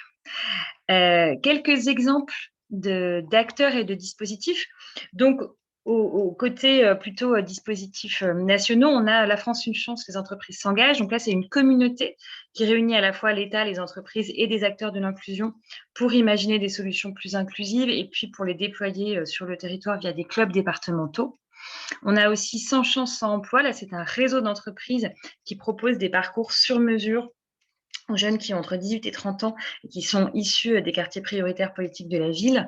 B: Quelques exemples d'acteurs et de dispositifs. Donc, au côté plutôt dispositifs nationaux, on a La France une chance, les entreprises s'engagent. Donc là, c'est une communauté qui réunit à la fois l'État, les entreprises et des acteurs de l'inclusion pour imaginer des solutions plus inclusives et puis pour les déployer sur le territoire via des clubs départementaux. On a aussi Sans chance, sans emploi. Là, c'est un réseau d'entreprises qui propose des parcours sur mesure aux jeunes qui ont entre 18 et 30 ans et qui sont issus des quartiers prioritaires politiques de la ville.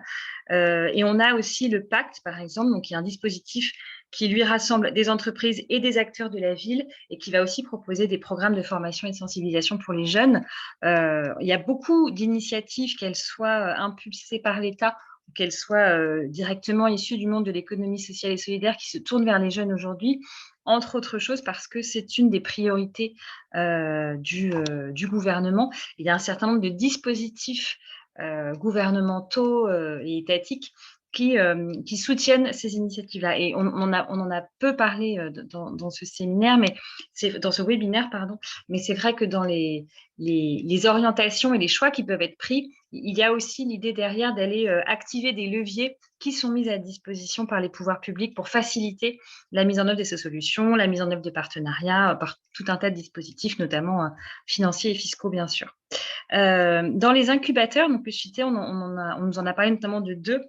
B: Et on a aussi le Pacte, par exemple, donc qui est un dispositif qui lui rassemble des entreprises et des acteurs de la ville et qui va aussi proposer des programmes de formation et de sensibilisation pour les jeunes. Il y a beaucoup d'initiatives, qu'elles soient impulsées par l'État ou qu'elles soient directement issues du monde de l'économie sociale et solidaire qui se tournent vers les jeunes aujourd'hui, entre autres choses parce que c'est une des priorités du gouvernement. Il y a un certain nombre de dispositifs gouvernementaux et étatiques qui soutiennent ces initiatives-là. Et on en a peu parlé dans ce séminaire, dans ce webinaire, pardon, mais c'est vrai que dans les orientations et les choix qui peuvent être pris, il y a aussi l'idée derrière d'aller activer des leviers qui sont mis à disposition par les pouvoirs publics pour faciliter la mise en œuvre de ces solutions, la mise en œuvre de partenariats, par tout un tas de dispositifs, notamment financiers et fiscaux, bien sûr. Dans les incubateurs, donc on nous en a parlé notamment de deux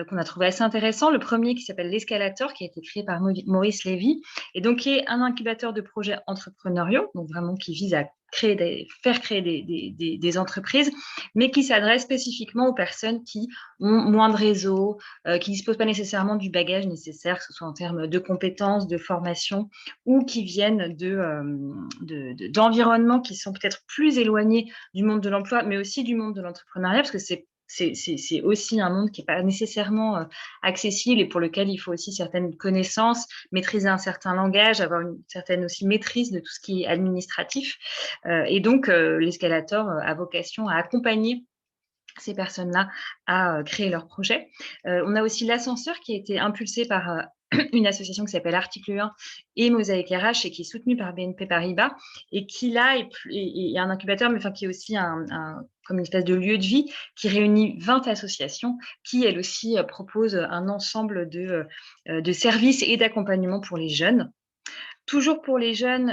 B: qu'on a trouvé assez intéressants. Le premier qui s'appelle l'Escalator, qui a été créé par Maurice Lévy, et donc qui est un incubateur de projets entrepreneuriaux, donc vraiment qui vise à faire créer des entreprises, mais qui s'adresse spécifiquement aux personnes qui ont moins de réseau, qui ne disposent pas nécessairement du bagage nécessaire, que ce soit en termes de compétences, de formation, ou qui viennent d'environnements qui sont peut-être plus éloignés du monde de l'emploi, mais aussi du monde de l'entrepreneuriat, parce que c'est aussi un monde qui n'est pas nécessairement accessible et pour lequel il faut aussi certaines connaissances, maîtriser un certain langage, avoir une certaine aussi maîtrise de tout ce qui est administratif. Et donc, l'Escalator a vocation à accompagner ces personnes-là à créer leur projet. On a aussi l'Ascenseur qui a été impulsé par une association qui s'appelle Article 1 et Mosaïque RH et qui est soutenue par BNP Paribas et qui là est un incubateur, mais qui est aussi comme une espèce de lieu de vie qui réunit 20 associations qui, elles aussi, proposent un ensemble de services et d'accompagnement pour les jeunes. Toujours pour les jeunes,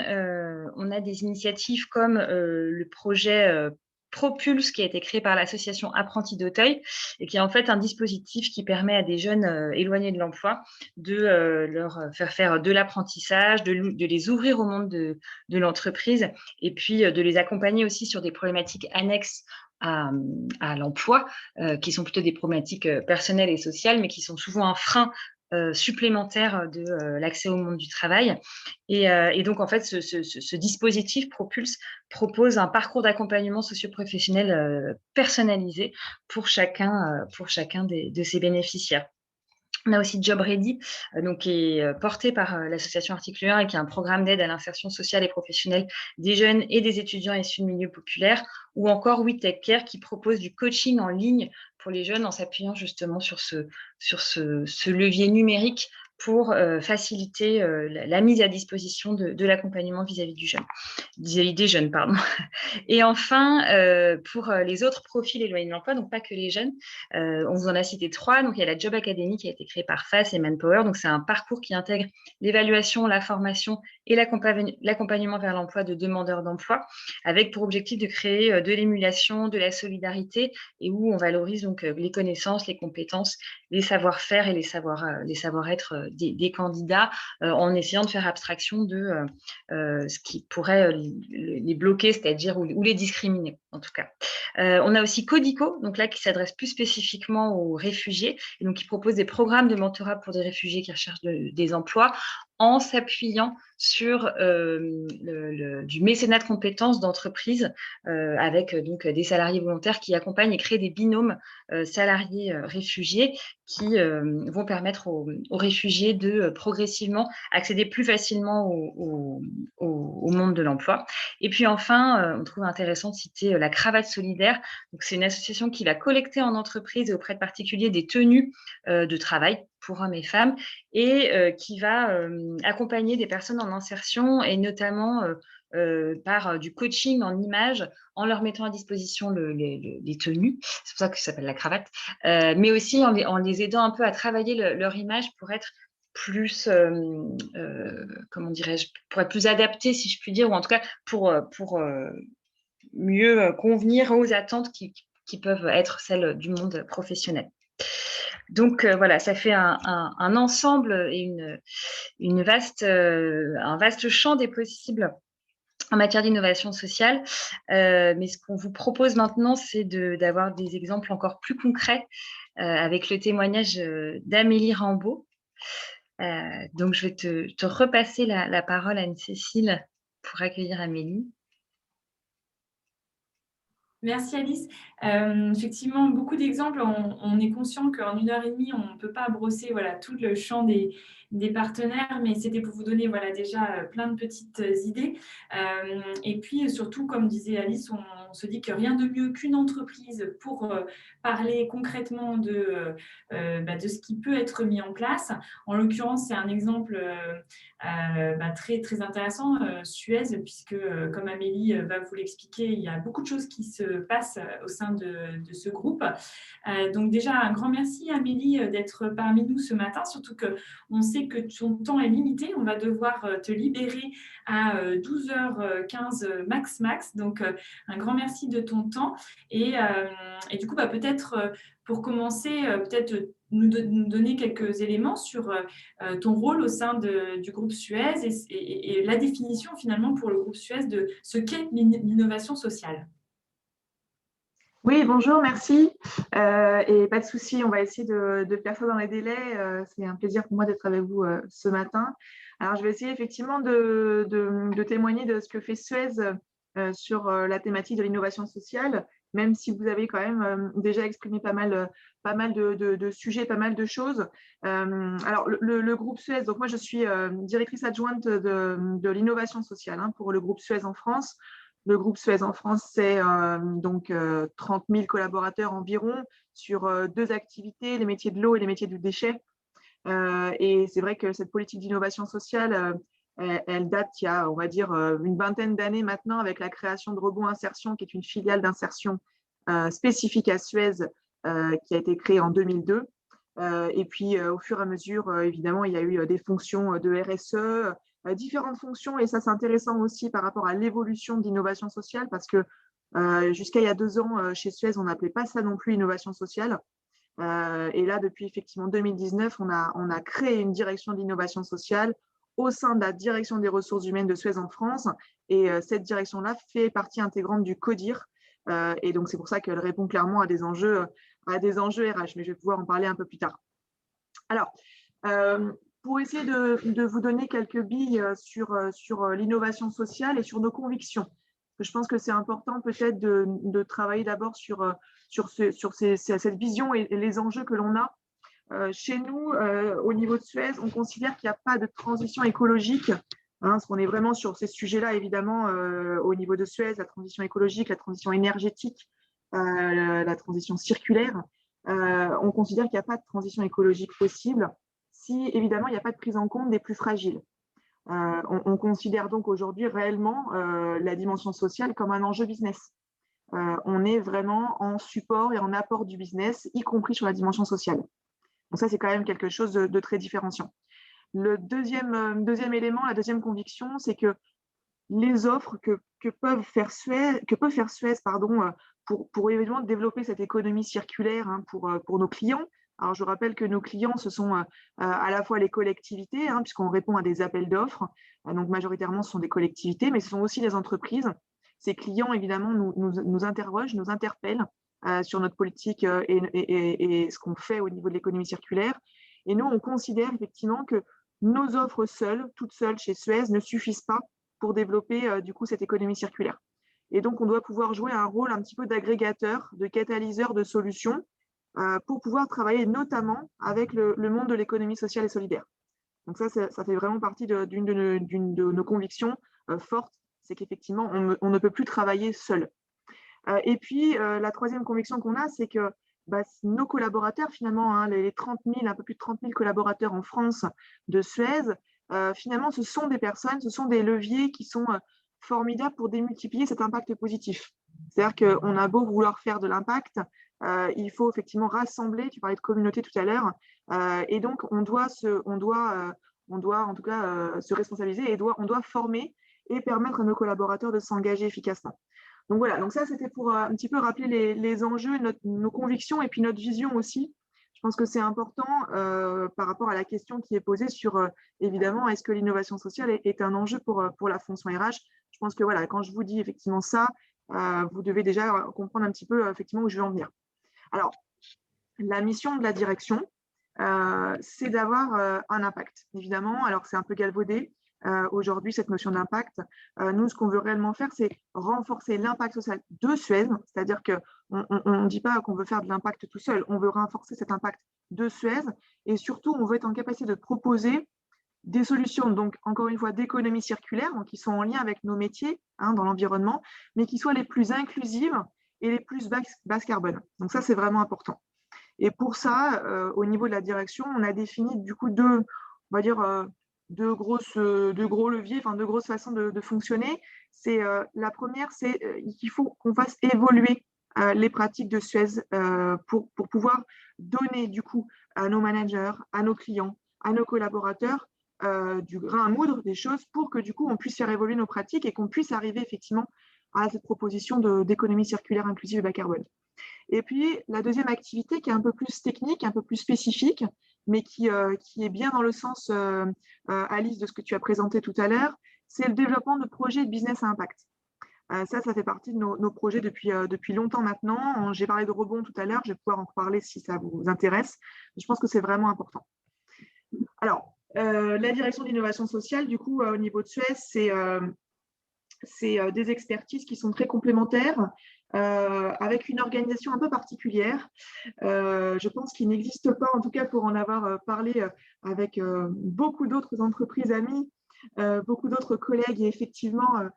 B: on a des initiatives comme le projet Propulse, qui a été créé par l'association Apprentis d'Auteuil et qui est en fait un dispositif qui permet à des jeunes éloignés de l'emploi de leur faire de l'apprentissage, de les ouvrir au monde de l'entreprise et puis de les accompagner aussi sur des problématiques annexes à l'emploi, qui sont plutôt des problématiques personnelles et sociales, mais qui sont souvent un frein supplémentaire de l'accès au monde du travail. Et donc, en fait, ce dispositif Propulse propose un parcours d'accompagnement socio-professionnel personnalisé pour chacun de ses bénéficiaires. On a aussi Job Ready, donc, qui est porté par l'association Article 1 et qui est un programme d'aide à l'insertion sociale et professionnelle des jeunes et des étudiants issus de milieux populaires, ou encore We Take Care qui propose du coaching en ligne pour les jeunes en s'appuyant justement sur ce levier numérique pour faciliter la mise à disposition de l'accompagnement vis-à-vis des jeunes. Pardon. Et enfin, pour les autres profils éloignés de l'emploi, donc pas que les jeunes, on vous en a cité 3. Donc, il y a la Job Academy qui a été créée par FAS et Manpower. Donc, c'est un parcours qui intègre l'évaluation, la formation et l'accompagnement vers l'emploi de demandeurs d'emploi, avec pour objectif de créer de l'émulation, de la solidarité, et où on valorise donc les connaissances, les compétences, les savoir-faire et les savoir-être des candidats, en essayant de faire abstraction de ce qui pourrait les bloquer, c'est-à-dire ou les discriminer en tout cas. On a aussi Codico, donc là qui s'adresse plus spécifiquement aux réfugiés, et donc qui propose des programmes de mentorat pour des réfugiés qui recherchent des emplois, en s'appuyant sur du mécénat de compétences d'entreprises, avec donc des salariés volontaires qui accompagnent et créent des binômes salariés réfugiés qui vont permettre aux réfugiés de progressivement accéder plus facilement au monde de l'emploi. Et puis enfin, on trouve intéressant de citer la Cravate Solidaire. Donc, c'est une association qui va collecter en entreprise et auprès de particuliers des tenues de travail pour hommes et femmes, et qui va accompagner des personnes en insertion, et notamment par du coaching en images, en leur mettant à disposition les tenues, c'est pour ça que ça s'appelle la cravate, mais aussi en les aidant un peu à travailler leur image pour être plus, comment dirais-je, pour être plus adapté, si je puis dire, ou en tout cas pour mieux convenir aux attentes qui peuvent être celles du monde professionnel. Donc voilà, ça fait un ensemble et un vaste champ des possibles en matière d'innovation sociale. Mais ce qu'on vous propose maintenant, c'est d'avoir des exemples encore plus concrets avec le témoignage d'Amélie Rambaud. Donc, je vais te repasser la parole, Anne-Cécile, pour accueillir Amélie.
A: Merci Alice. Effectivement, beaucoup d'exemples. On est conscient qu'en 1h30, on ne peut pas brosser tout le champ des partenaires, mais c'était pour vous donner déjà plein de petites idées. Et puis surtout, comme disait Alice, on se dit que rien de mieux qu'une entreprise pour parler concrètement de ce qui peut être mis en place. En l'occurrence, c'est un exemple très, très intéressant, Suez, puisque comme Amélie va vous l'expliquer, il y a beaucoup de choses qui se passent au sein de ce groupe. Donc déjà, un grand merci Amélie d'être parmi nous ce matin, surtout qu'on sait que ton temps est limité. On va devoir te libérer à 12h15 max. Donc, un grand merci de ton temps. Et du coup, peut-être pour commencer, peut-être nous donner quelques éléments sur ton rôle au sein du groupe Suez et la définition finalement pour le groupe Suez de ce qu'est l'innovation sociale.
E: Oui, bonjour, merci. Et pas de souci, on va essayer de faire ça dans les délais. C'est un plaisir pour moi d'être avec vous ce matin. Alors, je vais essayer effectivement de témoigner de ce que fait Suez sur la thématique de l'innovation sociale, même si vous avez quand même déjà exprimé pas mal de sujets, pas mal de choses. Alors, le groupe Suez, donc moi, je suis directrice adjointe de l'innovation sociale pour le groupe Suez en France. Le groupe Suez en France, c'est 30 000 collaborateurs environ sur 2 activités, les métiers de l'eau et les métiers du déchet. Et c'est vrai que cette politique d'innovation sociale, elle date il y a, on va dire, une vingtaine d'années maintenant, avec la création de Rebond Insertion, qui est une filiale d'insertion spécifique à Suez, qui a été créée en 2002. Et puis, au fur et à mesure, évidemment, il y a eu des fonctions de RSE, différentes fonctions, et ça c'est intéressant aussi par rapport à l'évolution de l'innovation sociale, parce que jusqu'à il y a 2 ans, chez Suez, on n'appelait pas ça non plus innovation sociale. Et là, depuis effectivement 2019, on a créé une direction d'innovation sociale au sein de la direction des ressources humaines de Suez en France, et cette direction-là fait partie intégrante du CODIR, et donc c'est pour ça qu'elle répond clairement à des enjeux RH, mais je vais pouvoir en parler un peu plus tard. Alors, pour essayer de vous donner quelques billes sur l'innovation sociale et sur nos convictions. Je pense que c'est important peut-être de travailler d'abord sur cette vision et les enjeux que l'on a. Chez nous, au niveau de Suez, on considère qu'il n'y a pas de transition écologique, parce qu'on est vraiment sur ces sujets-là, évidemment, au niveau de Suez, la transition écologique, la transition énergétique, la transition circulaire. On considère qu'il n'y a pas de transition écologique possible si évidemment il n'y a pas de prise en compte des plus fragiles. On considère donc aujourd'hui réellement la dimension sociale comme un enjeu business. On est vraiment en support et en apport du business, y compris sur la dimension sociale. Donc ça, c'est quand même quelque chose de très différenciant. Le deuxième élément, la deuxième conviction, c'est que les offres que peut faire Suez pour évidemment développer cette économie circulaire pour nos clients. Alors, je rappelle que nos clients, ce sont à la fois les collectivités, puisqu'on répond à des appels d'offres. Donc, majoritairement, ce sont des collectivités, mais ce sont aussi les entreprises. Ces clients, évidemment, nous interrogent, nous interpellent sur notre politique et ce qu'on fait au niveau de l'économie circulaire. Et nous, on considère effectivement que nos offres toutes seules chez Suez, ne suffisent pas pour développer du coup cette économie circulaire. Et donc, on doit pouvoir jouer un rôle un petit peu d'agrégateur, de catalyseur de solutions pour pouvoir travailler notamment avec le monde de l'économie sociale et solidaire. Donc ça fait vraiment partie d'une de nos convictions fortes, c'est qu'effectivement, on ne peut plus travailler seul. Et puis, la troisième conviction qu'on a, c'est que nos collaborateurs, finalement, les 30 000, un peu plus de 30 000 collaborateurs en France de Suez, finalement, ce sont des personnes, ce sont des leviers qui sont formidables pour démultiplier cet impact positif. C'est-à-dire qu'on a beau vouloir faire de l'impact, il faut effectivement rassembler, tu parlais de communauté tout à l'heure, et donc on doit en tout cas se responsabiliser et on doit former et permettre à nos collaborateurs de s'engager efficacement. Donc voilà, donc ça c'était pour un petit peu rappeler les enjeux, nos convictions et puis notre vision aussi. Je pense que c'est important par rapport à la question qui est posée sur, évidemment, est-ce que l'innovation sociale est un enjeu pour la fonction RH? Je pense que voilà, quand je vous dis effectivement ça, vous devez déjà comprendre un petit peu effectivement où je veux en venir. Alors, la mission de la direction, c'est d'avoir un impact, évidemment. Alors, c'est un peu galvaudé aujourd'hui, cette notion d'impact. Nous, ce qu'on veut réellement faire, c'est renforcer l'impact social de Suez, c'est-à-dire qu'on ne dit pas qu'on veut faire de l'impact tout seul, on veut renforcer cet impact de Suez et surtout, on veut être en capacité de proposer des solutions, donc encore une fois, d'économie circulaire, donc qui sont en lien avec nos métiers dans l'environnement, mais qui soient les plus inclusives et les plus basse carbone. Donc ça, c'est vraiment important. Et pour ça, au niveau de la direction, on a défini du coup deux gros leviers, deux grosses façons de fonctionner. La première, c'est qu'il faut qu'on fasse évoluer les pratiques de Suez pour pouvoir donner du coup à nos managers, à nos clients, à nos collaborateurs du grain à moudre des choses pour que du coup on puisse faire évoluer nos pratiques et qu'on puisse arriver effectivement à cette proposition d'économie circulaire inclusive et bas carbone. Et puis la deuxième activité qui est un peu plus technique, un peu plus spécifique, mais qui est bien dans le sens, Alice, de ce que tu as présenté tout à l'heure, c'est le développement de projets de business à impact. Ça fait partie de nos projets depuis longtemps maintenant. J'ai parlé de rebond tout à l'heure, je vais pouvoir en reparler si ça vous intéresse. Je pense que c'est vraiment important. Alors, la direction de l'innovation sociale, du coup, au niveau de Suez, c'est des expertises qui sont très complémentaires, avec une organisation un peu particulière. Je pense qu'il n'existe pas, en tout cas pour en avoir parlé avec beaucoup d'autres entreprises amies, beaucoup d'autres collègues et effectivement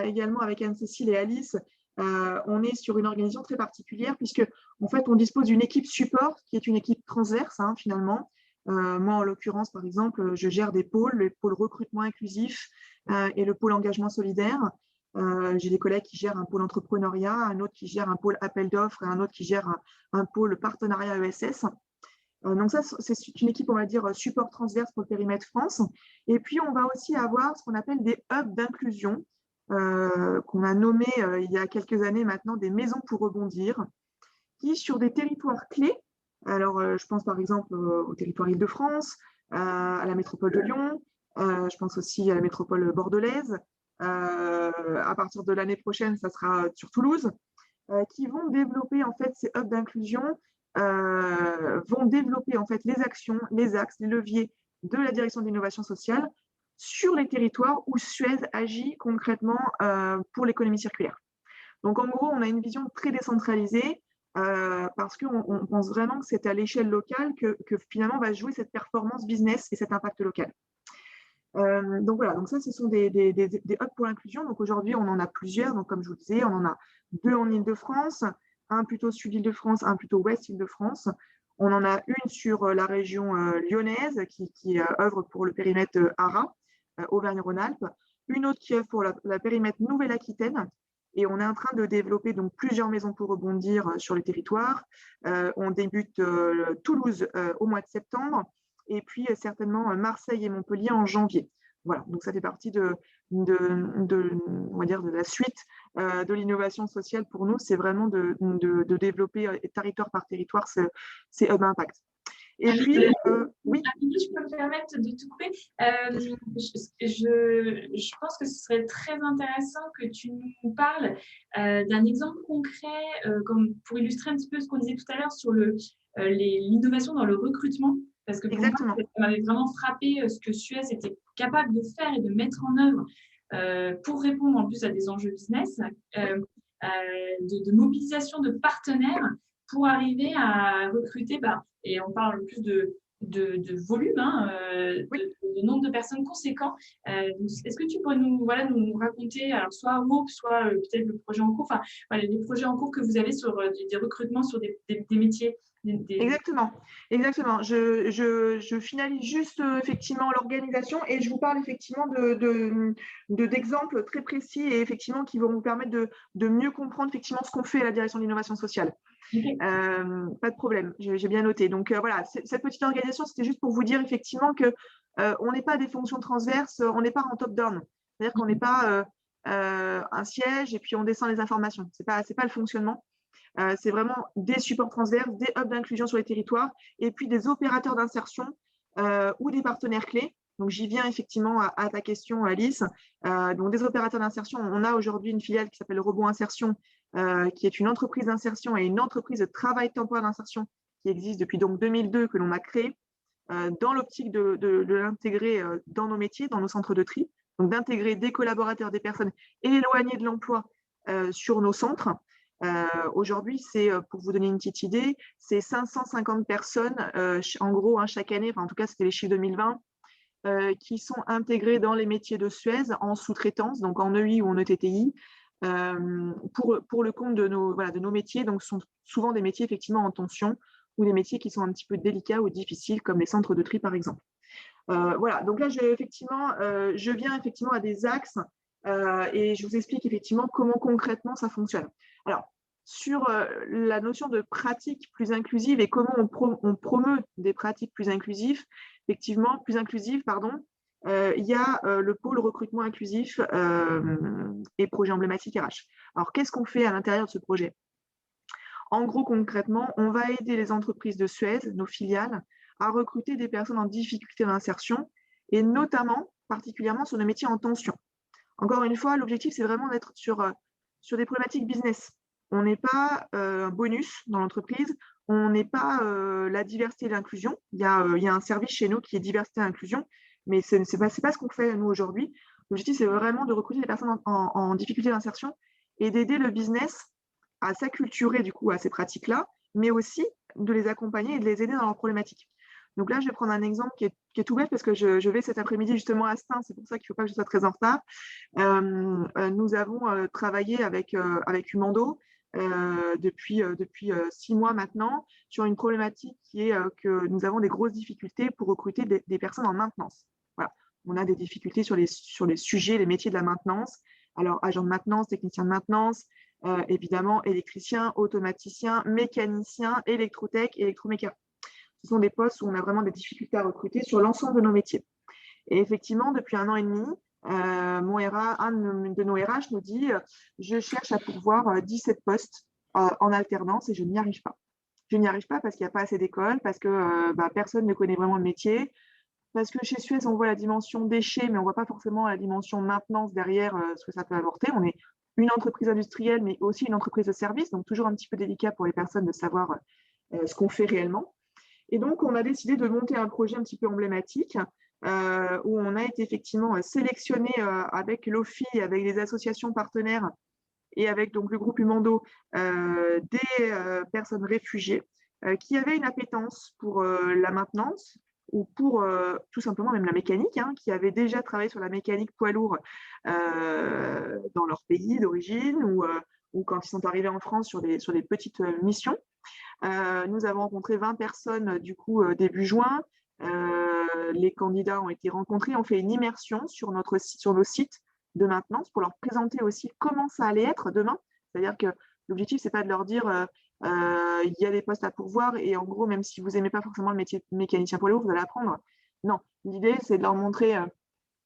E: également avec Anne-Cécile et Alice, on est sur une organisation très particulière puisque en fait on dispose d'une équipe support qui est une équipe transverse finalement. Moi, en l'occurrence, par exemple, je gère des pôles, le pôle recrutement inclusif et le pôle engagement solidaire. J'ai des collègues qui gèrent un pôle entrepreneuriat, un autre qui gère un pôle appel d'offres et un autre qui gère un pôle partenariat ESS. Donc ça, c'est une équipe, on va dire, support transverse pour le périmètre France. Et puis, on va aussi avoir ce qu'on appelle des hubs d'inclusion, qu'on a nommé il y a quelques années maintenant des maisons pour rebondir, qui, sur des territoires clés, alors je pense par exemple au territoire Île-de-France, à la métropole de Lyon, je pense aussi à la métropole bordelaise, à partir de l'année prochaine, ça sera sur Toulouse, qui vont développer en fait ces hubs d'inclusion, vont développer en fait les actions, les axes, les leviers de la direction de l'innovation sociale sur les territoires où Suez agit concrètement pour l'économie circulaire. Donc en gros, on a une vision très décentralisée parce qu'on pense vraiment que c'est à l'échelle locale que finalement va jouer cette performance business et cet impact local. Donc voilà, donc ça ce sont des hubs pour l'inclusion. Donc aujourd'hui on en a plusieurs, donc comme je vous le disais, on en a 2 en Île-de-France, un plutôt sud Île-de-France, un plutôt ouest Île-de-France. On en a une sur la région lyonnaise qui œuvre pour le périmètre ARA, Auvergne-Rhône-Alpes, une autre qui œuvre pour la périmètre Nouvelle-Aquitaine. Et on est en train de développer donc plusieurs maisons pour rebondir sur les territoires. On débute Toulouse au mois de septembre et puis certainement Marseille et Montpellier en janvier. Voilà, donc ça fait partie on va dire de la suite de l'innovation sociale pour nous. C'est vraiment de développer territoire par territoire ces hubs impact. Et puis, oui.
A: Je peux me permettre de te couper. Je pense que ce serait très intéressant que tu nous parles d'un exemple concret comme pour illustrer un petit peu ce qu'on disait tout à l'heure sur l'innovation dans le recrutement. Parce que pour moi, ça m'avait vraiment frappé ce que Suez était capable de faire et de mettre en œuvre pour répondre en plus à des enjeux business, de mobilisation de partenaires pour arriver à recruter, et on parle plus de volume, de nombre de personnes conséquents. Est-ce que tu pourrais nous raconter, alors soit Hope, soit peut-être le projet en cours, les projets en cours que vous avez sur des recrutements sur des métiers
E: Exactement. Je finalise juste effectivement l'organisation et je vous parle effectivement d'exemples très précis et effectivement qui vont vous permettre de mieux comprendre effectivement ce qu'on fait à la direction de l'innovation sociale. Okay. Pas de problème, j'ai bien noté. Donc voilà, cette petite organisation, c'était juste pour vous dire effectivement que on n'est pas des fonctions transverses, on n'est pas en top-down. C'est-à-dire qu'on n'est pas un siège et puis on descend les informations. C'est pas le fonctionnement. C'est vraiment des supports transverses, des hubs d'inclusion sur les territoires et puis des opérateurs d'insertion ou des partenaires clés. Donc, j'y viens effectivement à ta question, Alice. Donc, des opérateurs d'insertion, on a aujourd'hui une filiale qui s'appelle Rebond Insertion, qui est une entreprise d'insertion et une entreprise de travail temporaire d'insertion qui existe depuis donc 2002, que l'on a créée dans l'optique de l'intégrer dans nos métiers, dans nos centres de tri. Donc, d'intégrer des collaborateurs, des personnes éloignées de l'emploi sur nos centres. Aujourd'hui, c'est, pour vous donner une petite idée, c'est 550 personnes, en gros, chaque année, en tout cas, c'était les chiffres 2020, qui sont intégrées dans les métiers de Suez en sous-traitance, donc en EI ou en ETTI, pour le compte de nos métiers. Donc, ce sont souvent des métiers effectivement en tension ou des métiers qui sont un petit peu délicats ou difficiles, comme les centres de tri, par exemple. Voilà, donc là, je viens effectivement à des axes et je vous explique effectivement comment concrètement ça fonctionne. Alors, sur la notion de pratique plus inclusive et comment on promeut des pratiques plus inclusives, effectivement, il y a le pôle recrutement inclusif et projet emblématique RH. Alors, qu'est-ce qu'on fait à l'intérieur de ce projet? En gros, concrètement, on va aider les entreprises de Suez, nos filiales, à recruter des personnes en difficulté d'insertion et notamment, particulièrement sur des métiers en tension. Encore une fois, l'objectif, c'est vraiment d'être sur des problématiques business. On n'est pas un bonus dans l'entreprise, on n'est pas la diversité et l'inclusion. Il y a un service chez nous qui est diversité et inclusion, mais ce n'est pas ce qu'on fait nous aujourd'hui. L'objectif, c'est vraiment de recruter des personnes en difficulté d'insertion et d'aider le business à s'acculturer du coup à ces pratiques-là, mais aussi de les accompagner et de les aider dans leurs problématiques. Donc là, je vais prendre un exemple qui est tout bête parce que je vais cet après-midi justement à Stein, c'est pour ça qu'il ne faut pas que je sois très en retard. Nous avons travaillé avec Umando depuis 6 mois maintenant sur une problématique qui est que nous avons des grosses difficultés pour recruter des personnes en maintenance. Voilà. On a des difficultés sur les sujets, les métiers de la maintenance. Alors, agent de maintenance, technicien de maintenance, évidemment, électricien, automaticien, mécanicien, électrotech, électroméca. Ce sont des postes où on a vraiment des difficultés à recruter sur l'ensemble de nos métiers. Et effectivement, depuis 1 an et demi, un de nos RH nous dit « Je cherche à pourvoir 17 postes en alternance et je n'y arrive pas. » Je n'y arrive pas parce qu'il n'y a pas assez d'écoles, parce que personne ne connaît vraiment le métier, parce que chez Suez, on voit la dimension déchets, mais on ne voit pas forcément la dimension maintenance derrière ce que ça peut apporter. On est une entreprise industrielle, mais aussi une entreprise de service, donc toujours un petit peu délicat pour les personnes de savoir ce qu'on fait réellement. Et donc, on a décidé de monter un projet un petit peu emblématique où on a été effectivement sélectionné avec l'OFI, avec les associations partenaires et avec donc, le groupe Umando des personnes réfugiées qui avaient une appétence pour la maintenance ou pour tout simplement même la mécanique, qui avaient déjà travaillé sur la mécanique poids lourd dans leur pays d'origine ou quand ils sont arrivés en France sur des petites missions. Nous avons rencontré 20 personnes du coup début juin. Les candidats ont été rencontrés. On fait une immersion sur nos sites de maintenance pour leur présenter aussi comment ça allait être demain. C'est-à-dire que l'objectif, c'est pas de leur dire il y a des postes à pourvoir et en gros, même si vous n'aimez pas forcément le métier de mécanicien poids lourd, vous allez apprendre. Non, l'idée, c'est de leur montrer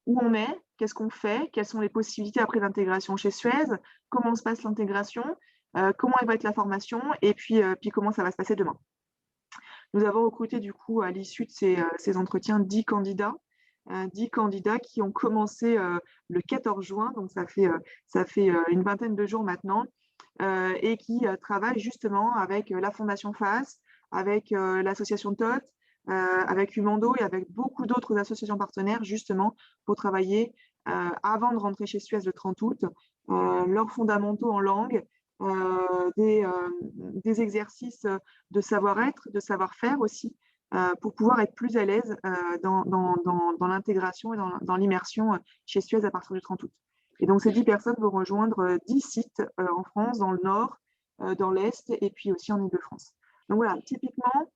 E: où on est, qu'est-ce qu'on fait, quelles sont les possibilités après d'intégration chez Suez, comment se passe l'intégration, comment va être la formation et puis comment ça va se passer demain. Nous avons recruté du coup à l'issue de ces entretiens 10 candidats. 10 candidats qui ont commencé le 14 juin, donc ça fait une vingtaine de jours maintenant, et qui travaillent justement avec la Fondation FAS, avec l'association TOT, avec Umando et avec beaucoup d'autres associations partenaires justement pour travailler avant de rentrer chez Suez le 30 août, leurs fondamentaux en langue, des exercices de savoir-être, de savoir-faire aussi, pour pouvoir être plus à l'aise dans l'intégration et dans l'immersion chez Suez à partir du 30 août. Et donc, ces 10 personnes vont rejoindre 10 sites en France, dans le Nord, dans l'Est et puis aussi en Île-de-France. Donc voilà, typiquement,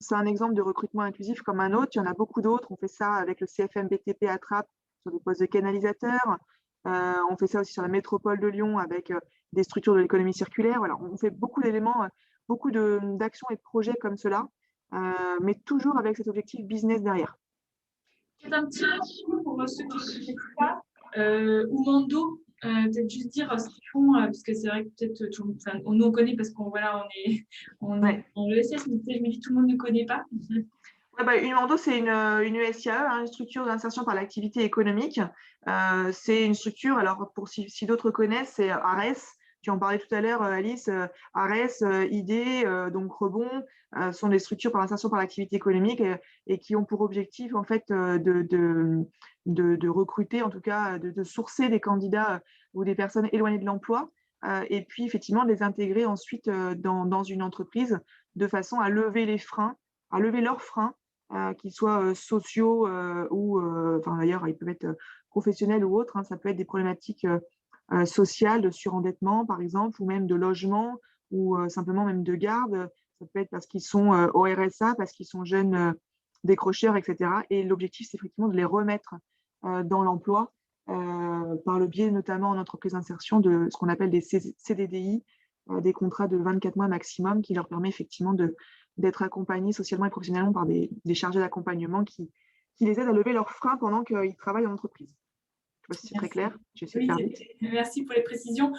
E: c'est un exemple de recrutement inclusif comme un autre. Il y en a beaucoup d'autres. On fait ça avec le CFM BTP à Trappes sur des postes de canalisateurs. On fait ça aussi sur la métropole de Lyon avec des structures de l'économie circulaire. Voilà, on fait beaucoup d'éléments, beaucoup d'actions et de projets comme cela, mais toujours avec cet objectif business derrière.
A: C'est un petit peu pour ceux qui ne connaissent pas. Umando, peut-être juste dire ce qu'ils font, parce que c'est vrai que peut-être nous on connaît parce qu'on est en ESS, mais je me dis tout le monde ne connaît pas.
E: Umando, c'est une USIAE, une structure d'insertion par l'activité économique. C'est une structure, alors pour si d'autres connaissent, c'est ARES. Tu en parlais tout à l'heure, Alice. ARES, ID, donc Rebond, sont des structures par l'insertion par l'activité économique et qui ont pour objectif en fait de recruter, en tout cas de sourcer des candidats ou des personnes éloignées de l'emploi. Et puis effectivement de les intégrer ensuite dans une entreprise de façon à lever les freins, à lever leurs freins, qu'ils soient sociaux ou, d'ailleurs, ils peuvent être professionnels ou autres. Ça peut être des problématiques sociales, de surendettement, par exemple, ou même de logement, ou simplement même de garde. Ça peut être parce qu'ils sont au RSA, parce qu'ils sont jeunes décrocheurs, etc. Et l'objectif, c'est effectivement de les remettre dans l'emploi par le biais, notamment en entreprise d'insertion, de ce qu'on appelle des CDDI, des contrats de 24 mois maximum, qui leur permet effectivement d'être accompagnés socialement et professionnellement par des chargés d'accompagnement qui les aident à lever leurs freins pendant qu'ils travaillent en entreprise. Je ne sais pas si c'est très clair.
A: Merci pour les précisions.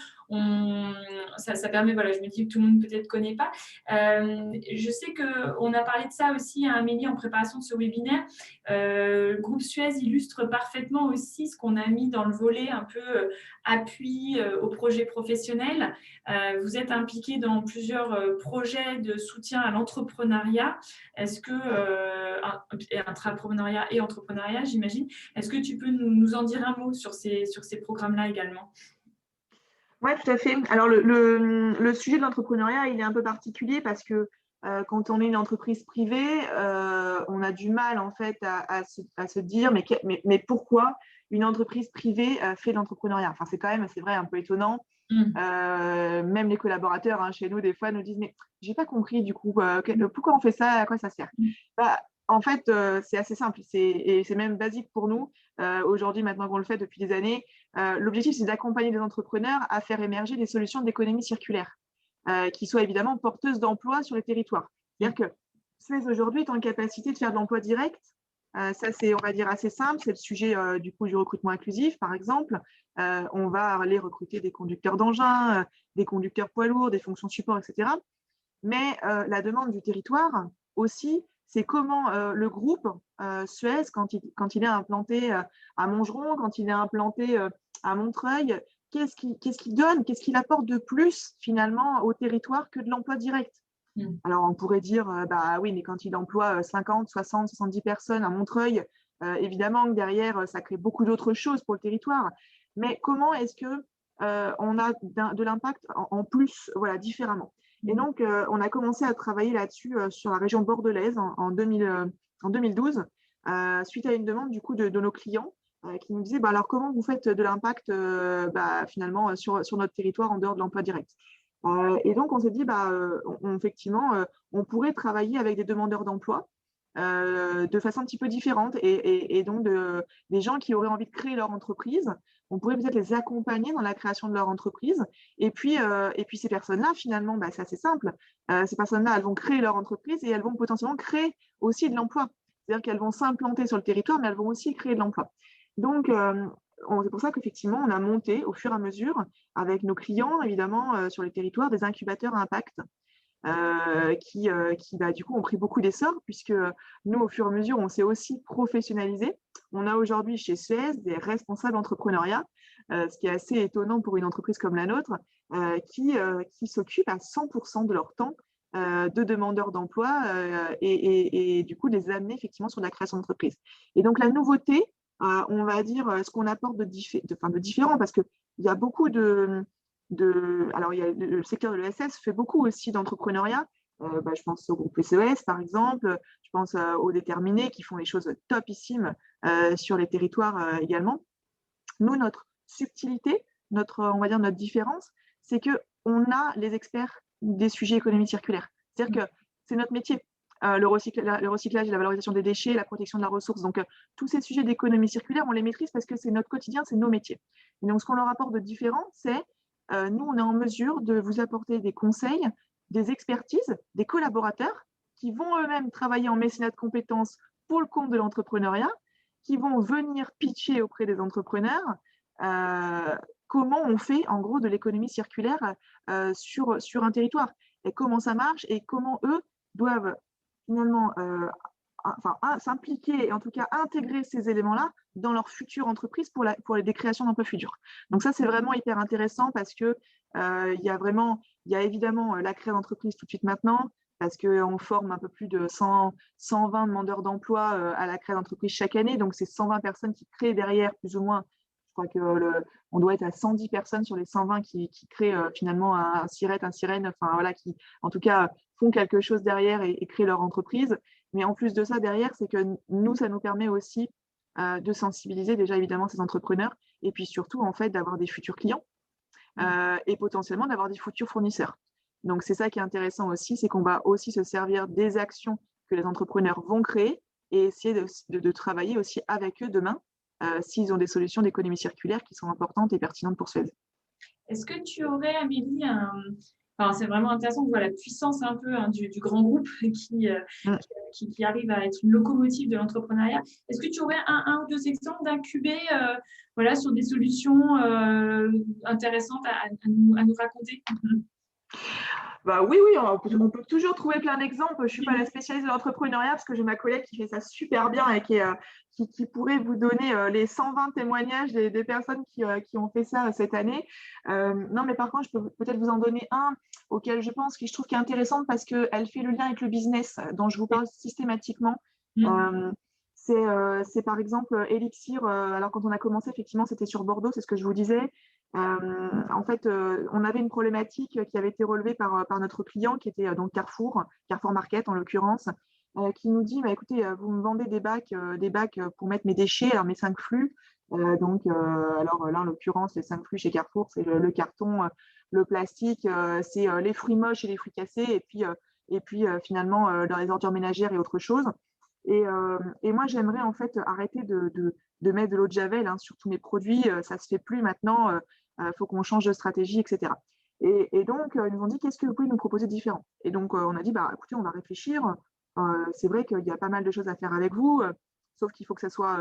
A: Ça permet, je me dis que tout le monde peut-être ne connaît pas. Je sais qu'on a parlé de ça aussi à Amélie en préparation de ce webinaire. Le groupe Suez illustre parfaitement aussi ce qu'on a mis dans le volet un peu appui au projet professionnel. Vous êtes impliqué dans plusieurs projets de soutien à l'entrepreneuriat. Est-ce que intrapreneuriat et entrepreneuriat, j'imagine. Est-ce que tu peux nous en dire un mot sur ces programmes-là également?
E: Oui, tout à fait. Alors, le sujet de l'entrepreneuriat, il est un peu particulier parce que quand on est une entreprise privée, on a du mal en fait à se dire mais pourquoi une entreprise privée fait de l'entrepreneuriat? Enfin, c'est vrai, un peu étonnant. Même les collaborateurs chez nous, des fois, nous disent mais j'ai pas compris du coup pourquoi on fait ça, à quoi ça sert? En fait, c'est assez simple et c'est même basique pour nous. Aujourd'hui, maintenant qu'on le fait depuis des années, l'objectif, c'est d'accompagner les entrepreneurs à faire émerger des solutions d'économie circulaire qui soient évidemment porteuses d'emplois sur les territoires. C'est-à-dire que Suez aujourd'hui est en capacité de faire de l'emploi direct. Ça, c'est, on va dire, assez simple. C'est le sujet du recrutement inclusif, par exemple. On va aller recruter des conducteurs d'engins, des conducteurs poids lourds, des fonctions support, etc. Mais la demande du territoire aussi, c'est comment le groupe Suez, quand il est implanté à Montgeron, quand il est implanté à Montreuil, qu'est-ce qu'il donne, qu'est-ce qu'il apporte de plus finalement au territoire que de l'emploi direct? Alors, on pourrait dire, oui, mais quand il emploie 50, 60, 70 personnes à Montreuil, évidemment que derrière, ça crée beaucoup d'autres choses pour le territoire. Mais comment est-ce qu'on a de l'impact en plus, différemment? Et donc, on a commencé à travailler là-dessus sur la région bordelaise en 2012, suite à une demande du coup de nos clients qui nous disaient alors comment vous faites de l'impact finalement sur notre territoire en dehors de l'emploi direct? Et donc, on s'est dit, effectivement, on pourrait travailler avec des demandeurs d'emploi de façon un petit peu différente et donc des gens qui auraient envie de créer leur entreprise. On pourrait peut-être les accompagner dans la création de leur entreprise. Et puis ces personnes-là, finalement, c'est assez simple. Ces personnes-là, elles vont créer leur entreprise et elles vont potentiellement créer aussi de l'emploi. C'est-à-dire qu'elles vont s'implanter sur le territoire, mais elles vont aussi créer de l'emploi. Donc, c'est pour ça qu'effectivement, on a monté au fur et à mesure, avec nos clients, évidemment, sur les territoires, des incubateurs à impact qui du coup, ont pris beaucoup d'essor, puisque nous, au fur et à mesure, on s'est aussi professionnalisé. On a aujourd'hui chez Suez des responsables entrepreneuriat, ce qui est assez étonnant pour une entreprise comme la nôtre, qui s'occupent à 100% de leur temps de demandeurs d'emploi et du coup, les amener effectivement sur la création d'entreprise. Et donc, la nouveauté, on va dire, ce qu'on apporte de différent, parce qu'il y a beaucoup alors, il y a le secteur de l'ESS fait beaucoup aussi d'entrepreneuriat. Je pense au groupe SES, par exemple. Je pense aux déterminés qui font des choses topissimes sur les territoires également. Nous, notre subtilité, on va dire notre différence, c'est qu'on a les experts des sujets économie circulaire. C'est-à-dire que c'est notre métier. Le recyclage et la valorisation des déchets, la protection de la ressource. Donc, tous ces sujets d'économie circulaire, on les maîtrise parce que c'est notre quotidien, c'est nos métiers. Et donc, ce qu'on leur apporte de différent, c'est nous, on est en mesure de vous apporter des conseils, des expertises, des collaborateurs qui vont eux-mêmes travailler en mécénat de compétences pour le compte de l'entrepreneuriat, qui vont venir pitcher auprès des entrepreneurs comment on fait en gros de l'économie circulaire sur un territoire et comment ça marche et comment eux doivent finalement s'impliquer et en tout cas intégrer ces éléments-là dans leur future entreprise pour des créations d'emplois futurs. Donc ça, c'est vraiment hyper intéressant parce que il y a évidemment la création d'entreprise tout de suite maintenant, parce qu'on forme un peu plus de 120 demandeurs d'emploi à la création d'entreprise chaque année. Donc, c'est 120 personnes qui créent derrière, plus ou moins. Je crois qu'on doit être à 110 personnes sur les 120 qui créent finalement un sirène, enfin voilà, qui en tout cas font quelque chose derrière et créent leur entreprise. Mais en plus de ça, derrière, c'est que nous, ça nous permet aussi de sensibiliser déjà évidemment ces entrepreneurs et puis surtout en fait d'avoir des futurs clients et potentiellement d'avoir des futurs fournisseurs. Donc c'est ça qui est intéressant aussi, c'est qu'on va aussi se servir des actions que les entrepreneurs vont créer et essayer de travailler aussi avec eux demain s'ils ont des solutions d'économie circulaire qui sont importantes et pertinentes pour Suez.
A: Est-ce que tu aurais, Amélie, c'est vraiment intéressant de voir la puissance un peu du grand groupe qui arrive à être une locomotive de l'entrepreneuriat. Est-ce que tu aurais un ou deux exemples d'incuber sur des solutions intéressantes à nous raconter?
E: Oui, on peut toujours trouver plein d'exemples. Je ne suis pas la spécialiste de l'entrepreneuriat parce que j'ai ma collègue qui fait ça super bien et qui pourrait vous donner les 120 témoignages des personnes qui ont fait ça cette année. Non, mais par contre, je peux peut-être vous en donner un auquel je pense, que je trouve qui est intéressante parce qu'elle fait le lien avec le business dont je vous parle systématiquement. C'est par exemple Elixir. Alors, quand on a commencé, effectivement, c'était sur Bordeaux, c'est ce que je vous disais. En fait, on avait une problématique qui avait été relevée par notre client, qui était donc Carrefour Market en l'occurrence, qui nous dit écoutez, vous me vendez des bacs pour mettre mes déchets, alors mes 5 flux. Alors là, en l'occurrence, les 5 flux chez Carrefour, c'est le carton, le plastique, c'est les fruits moches et les fruits cassés, et puis finalement dans les ordures ménagères et autre chose. Et moi, j'aimerais en fait arrêter de mettre de l'eau de Javel sur tous mes produits. Ça ne se fait plus maintenant. Faut qu'on change de stratégie, etc. Et donc, ils nous ont dit, qu'est-ce que vous pouvez nous proposer de différent? Et donc, on a dit, écoutez, on va réfléchir. C'est vrai qu'il y a pas mal de choses à faire avec vous, sauf qu'il faut que ça soit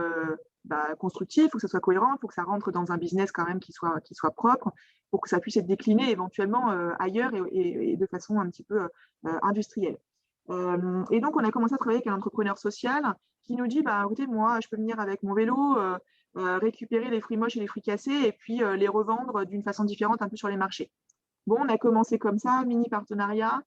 E: constructif, il faut que ça soit cohérent, il faut que ça rentre dans un business quand même qui soit propre, pour que ça puisse être décliné éventuellement ailleurs et de façon un petit peu industrielle. Et donc, on a commencé à travailler avec un entrepreneur social qui nous dit, écoutez, moi, je peux venir avec mon vélo, récupérer les fruits moches et les fruits cassés et puis les revendre d'une façon différente un peu sur les marchés. Bon, on a commencé comme ça, mini partenariat,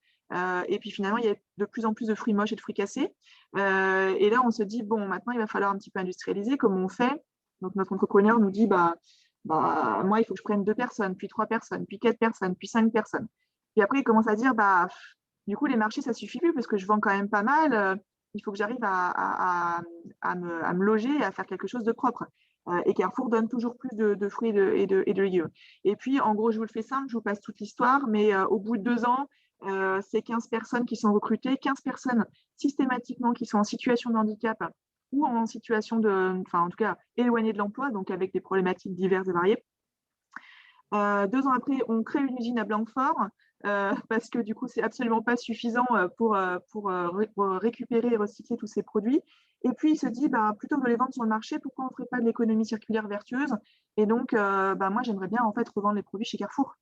E: et puis finalement, il y a de plus en plus de fruits moches et de fruits cassés. Et là, on se dit, bon, maintenant, il va falloir un petit peu industrialiser, comment on fait? Donc, notre entrepreneur nous dit, moi, il faut que je prenne 2 personnes, puis 3 personnes, puis 4 personnes, puis 5 personnes. Puis après, il commence à dire, du coup, les marchés, ça ne suffit plus parce que je vends quand même pas mal. Il faut que j'arrive à me loger et à faire quelque chose de propre. Et Carrefour donne toujours plus de fruits et de légumes. Et puis, en gros, je vous le fais simple, je vous passe toute l'histoire, mais au bout de 2 ans, c'est 15 personnes qui sont recrutées, 15 personnes systématiquement qui sont en situation de handicap ou en situation en tout cas, éloignées de l'emploi, donc avec des problématiques diverses et variées. 2 ans après, on crée une usine à Blanquefort parce que du coup, c'est absolument pas suffisant pour récupérer et recycler tous ces produits. Et puis, il se dit, plutôt que de les vendre sur le marché, pourquoi on ne ferait pas de l'économie circulaire vertueuse? Et donc, moi, j'aimerais bien en fait revendre les produits chez Carrefour.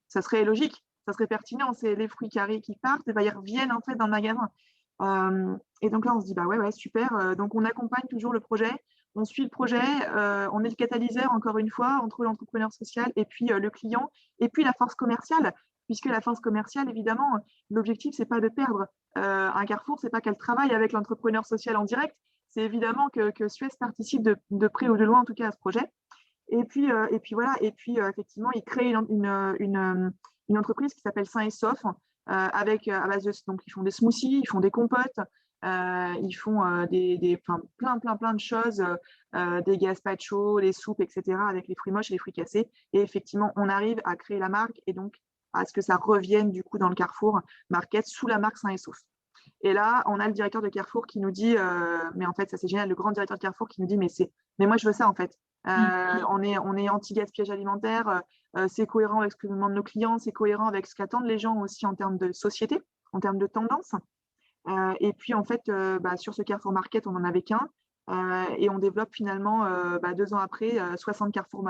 E: Ça serait logique, ça serait pertinent. C'est les fruits carrés qui partent, et ils reviennent en fait dans le magasin. Et donc là, on se dit, ouais, super. Donc, on accompagne toujours le projet. On suit le projet, on est le catalyseur, encore une fois, entre l'entrepreneur social et puis le client, et puis la force commerciale, puisque la force commerciale, évidemment, l'objectif, ce n'est pas de perdre un Carrefour, ce n'est pas qu'elle travaille avec l'entrepreneur social en direct, c'est évidemment que Suez participe de près ou de loin, en tout cas, à ce projet. Et puis voilà, effectivement, il crée une entreprise qui s'appelle Sain et Sauf, à base de, donc ils font des smoothies, ils font des compotes, ils font plein de choses, des gazpachos, les soupes, etc., avec les fruits moches et les fruits cassés. Et effectivement, on arrive à créer la marque et donc à ce que ça revienne du coup dans le Carrefour Market sous la marque Sain et Sauf. Et là, on a le directeur de Carrefour qui nous dit, mais en fait, ça c'est génial, le grand directeur de Carrefour qui nous dit, mais moi je veux ça en fait. On est anti-gaspillage alimentaire, c'est cohérent avec ce que nous demandent nos clients, c'est cohérent avec ce qu'attendent les gens aussi en termes de société, en termes de tendance. Et puis en fait, sur ce Carrefour Market, on n'en avait qu'un. Et on développe finalement 2 ans après 60 Carrefour,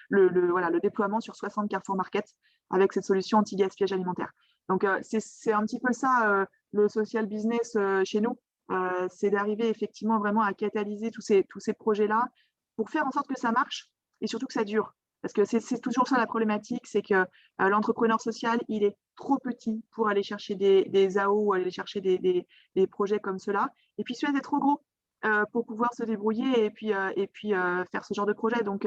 E: le déploiement sur 60 Carrefour Market avec cette solution anti-gaspillage alimentaire. Donc c'est un petit peu ça le social business chez nous, c'est d'arriver effectivement vraiment à catalyser tous ces projets-là pour faire en sorte que ça marche et surtout que ça dure. Parce que c'est toujours ça la problématique, c'est que l'entrepreneur social, il est trop petit pour aller chercher des AO ou aller chercher des projets comme cela. Et puis Suez est trop gros pour pouvoir se débrouiller et puis faire ce genre de projet. Donc,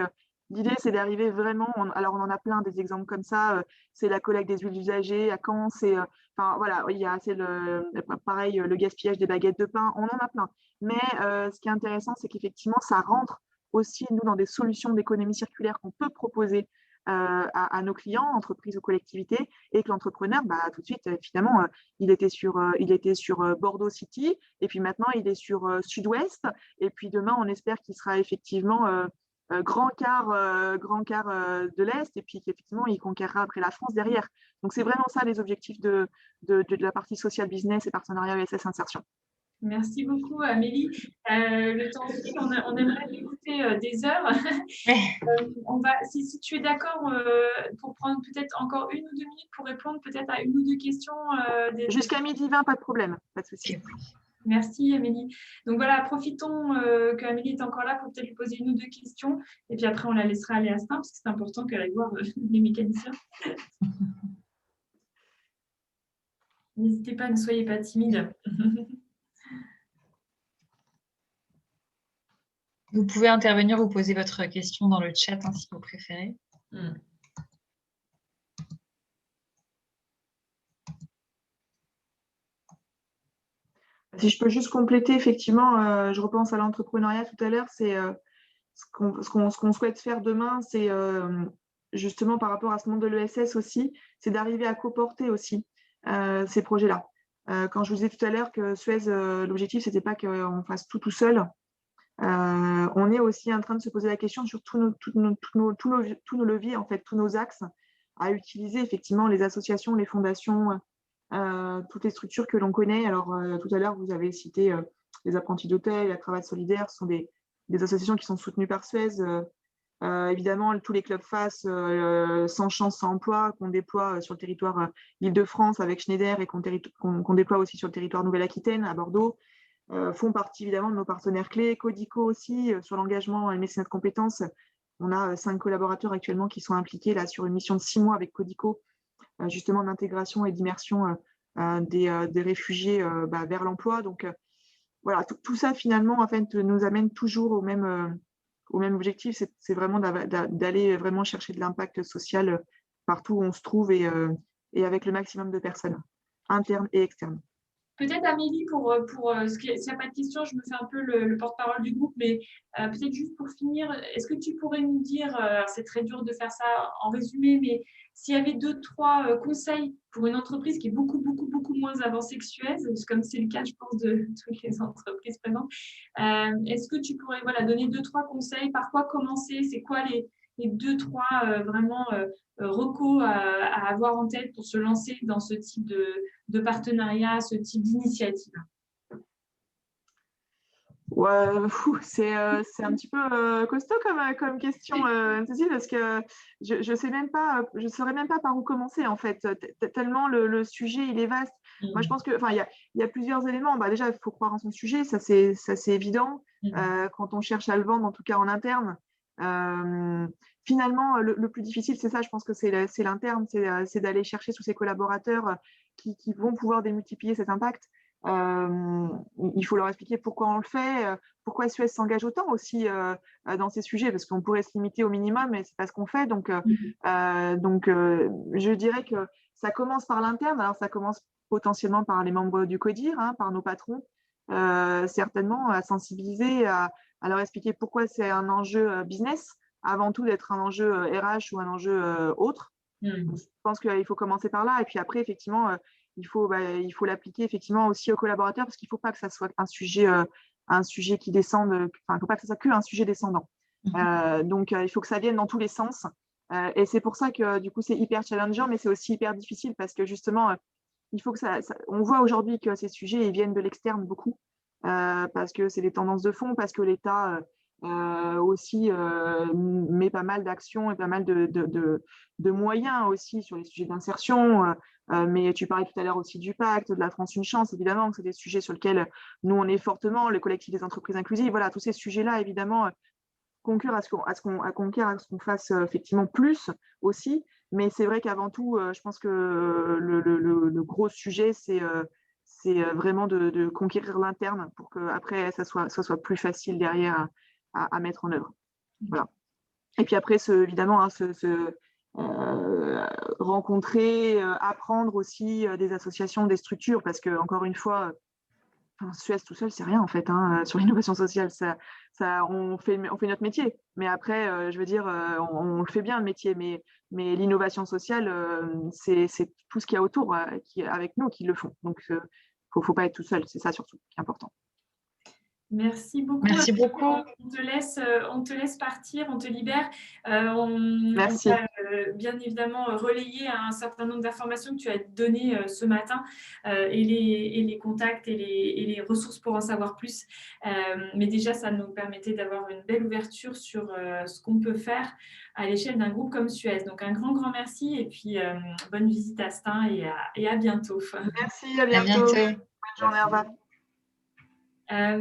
E: l'idée, c'est d'arriver vraiment, alors on en a plein des exemples comme ça, c'est la collecte des huiles usagées à Caen, c'est pareil, le gaspillage des baguettes de pain, on en a plein. Mais ce qui est intéressant, c'est qu'effectivement, ça rentre aussi, nous, dans des solutions d'économie circulaire qu'on peut proposer à nos clients, entreprises ou collectivités, et que l'entrepreneur, tout de suite, finalement, il était sur Bordeaux City, et puis maintenant, il est sur Sud-Ouest, et puis demain, on espère qu'il sera effectivement grand quart de l'Est, et puis qu'effectivement, il conquérera après la France derrière. Donc, c'est vraiment ça les objectifs de la partie social business et partenariat ESS Insertion.
A: Merci beaucoup, Amélie. Le temps file, on aimerait écouter des heures. Si tu es d'accord, pour prendre peut-être encore 1 ou 2 minutes pour répondre peut-être à 1 ou 2 questions.
E: Jusqu'à 12h20, pas de problème, pas de souci.
A: Merci, Amélie. Donc voilà, profitons qu'Amélie est encore là pour peut-être lui poser 1 ou 2 questions. Et puis après, on la laissera aller à Stein, parce que c'est important qu'elle aille voir les mécaniciens. N'hésitez pas, ne soyez pas timide.
B: Vous pouvez intervenir ou poser votre question dans le chat si vous préférez.
E: Si je peux juste compléter, effectivement, je repense à l'entrepreneuriat tout à l'heure, c'est ce qu'on souhaite faire demain, c'est justement par rapport à ce monde de l'ESS aussi, c'est d'arriver à coporter aussi ces projets-là. Quand je vous disais tout à l'heure que Suez, l'objectif, c'était pas qu'on fasse tout seul. On est aussi en train de se poser la question sur tous nos leviers, en fait, tous nos axes à utiliser effectivement les associations, les fondations, toutes les structures que l'on connaît. Alors, tout à l'heure, vous avez cité les apprentis d'hôtel, la cravate solidaire, ce sont des associations qui sont soutenues par Suez. Évidemment, tous les clubs FAS, sans chance, sans emploi, qu'on déploie sur le territoire Île-de-France avec Schneider et qu'on déploie aussi sur le territoire Nouvelle-Aquitaine, à Bordeaux. Font partie évidemment de nos partenaires clés, Codico aussi, sur l'engagement et le mécénat de compétences. On a 5 collaborateurs actuellement qui sont impliqués là, sur une mission de 6 mois avec Codico, justement d'intégration et d'immersion des réfugiés vers l'emploi. Donc voilà, tout ça finalement en fait, nous amène toujours au même objectif, c'est vraiment d'aller vraiment chercher de l'impact social partout où on se trouve et avec le maximum de personnes, internes et externes.
A: Peut-être Amélie, s'il n'y a pas de questions, je me fais un peu le porte-parole du groupe, mais peut-être juste pour finir, est-ce que tu pourrais nous dire, c'est très dur de faire ça en résumé, mais s'il y avait 2-3 conseils pour une entreprise qui est beaucoup, beaucoup, beaucoup moins avancée que Suez, comme c'est le cas, je pense, de toutes les entreprises présentes, est-ce que tu pourrais donner 2-3 conseils, par quoi commencer, c'est quoi les 2-3 vraiment recos à avoir en tête pour se lancer dans ce type de partenariat, ce type d'initiative?
E: Ouais, c'est un petit peu costaud comme question, Cécile, parce que je sais même pas, je saurais même pas par où commencer en fait, tellement le sujet il est vaste. Moi, je pense que, enfin, il y a plusieurs éléments. Bah, déjà, il faut croire en son sujet, ça c'est évident. Quand on cherche à le vendre, en tout cas en interne. Finalement, le plus difficile, c'est ça. Je pense que c'est l'interne, c'est d'aller chercher tous ces collaborateurs qui vont pouvoir démultiplier cet impact. Il faut leur expliquer pourquoi on le fait, pourquoi Suez s'engage autant aussi dans ces sujets, parce qu'on pourrait se limiter au minimum, mais c'est pas ce qu'on fait. Donc, je dirais que ça commence par l'interne. Alors, ça commence potentiellement par les membres du CODIR, hein, par nos patrons, certainement à sensibiliser, à leur expliquer pourquoi c'est un enjeu business, avant tout d'être un enjeu RH ou un enjeu autre. Donc, je pense qu'il faut commencer par là, et puis après, effectivement, il faut l'appliquer effectivement aussi aux collaborateurs, parce qu'il ne faut pas que ça soit un sujet qui descende, enfin, il ne faut pas que ça soit qu'un sujet descendant. Donc, il faut que ça vienne dans tous les sens. Et c'est pour ça que du coup, c'est hyper challengeant, mais c'est aussi hyper difficile, parce que justement, il faut que on voit aujourd'hui que ces sujets ils viennent de l'externe beaucoup, parce que c'est des tendances de fond, parce que l'État aussi met pas mal d'actions et pas mal de moyens aussi sur les sujets d'insertion. Mais tu parlais tout à l'heure aussi du pacte, de la France Une Chance, évidemment, que c'est des sujets sur lesquels nous, on est fortement, le collectif des entreprises inclusives. Voilà, tous ces sujets-là, évidemment, concurrent à ce qu'on fasse effectivement plus aussi. Mais c'est vrai qu'avant tout, je pense que le gros sujet, c'est vraiment de conquérir l'interne pour qu'après, ça soit plus facile derrière à mettre en œuvre. Voilà. Et puis après, évidemment, hein, rencontrer, apprendre aussi des associations, des structures, parce que encore une fois, Suez tout seul, c'est rien en fait, hein, sur l'innovation sociale. On fait notre métier, mais après, je veux dire, on le fait bien le métier, mais l'innovation sociale, c'est tout ce qu'il y a autour avec nous qui le font. Donc, il ne faut pas être tout seul, c'est ça surtout qui est important.
A: Merci beaucoup.
B: Merci beaucoup.
A: On te laisse partir, on te libère.
E: Merci.
A: On va bien évidemment relayer un certain nombre d'informations que tu as données ce matin et les contacts et les ressources pour en savoir plus. Mais déjà, ça nous permettait d'avoir une belle ouverture sur ce qu'on peut faire à l'échelle d'un groupe comme Suez. Donc, un grand, grand merci et puis bonne visite à Stein et à bientôt.
E: Merci, à bientôt. Bonne journée, au revoir.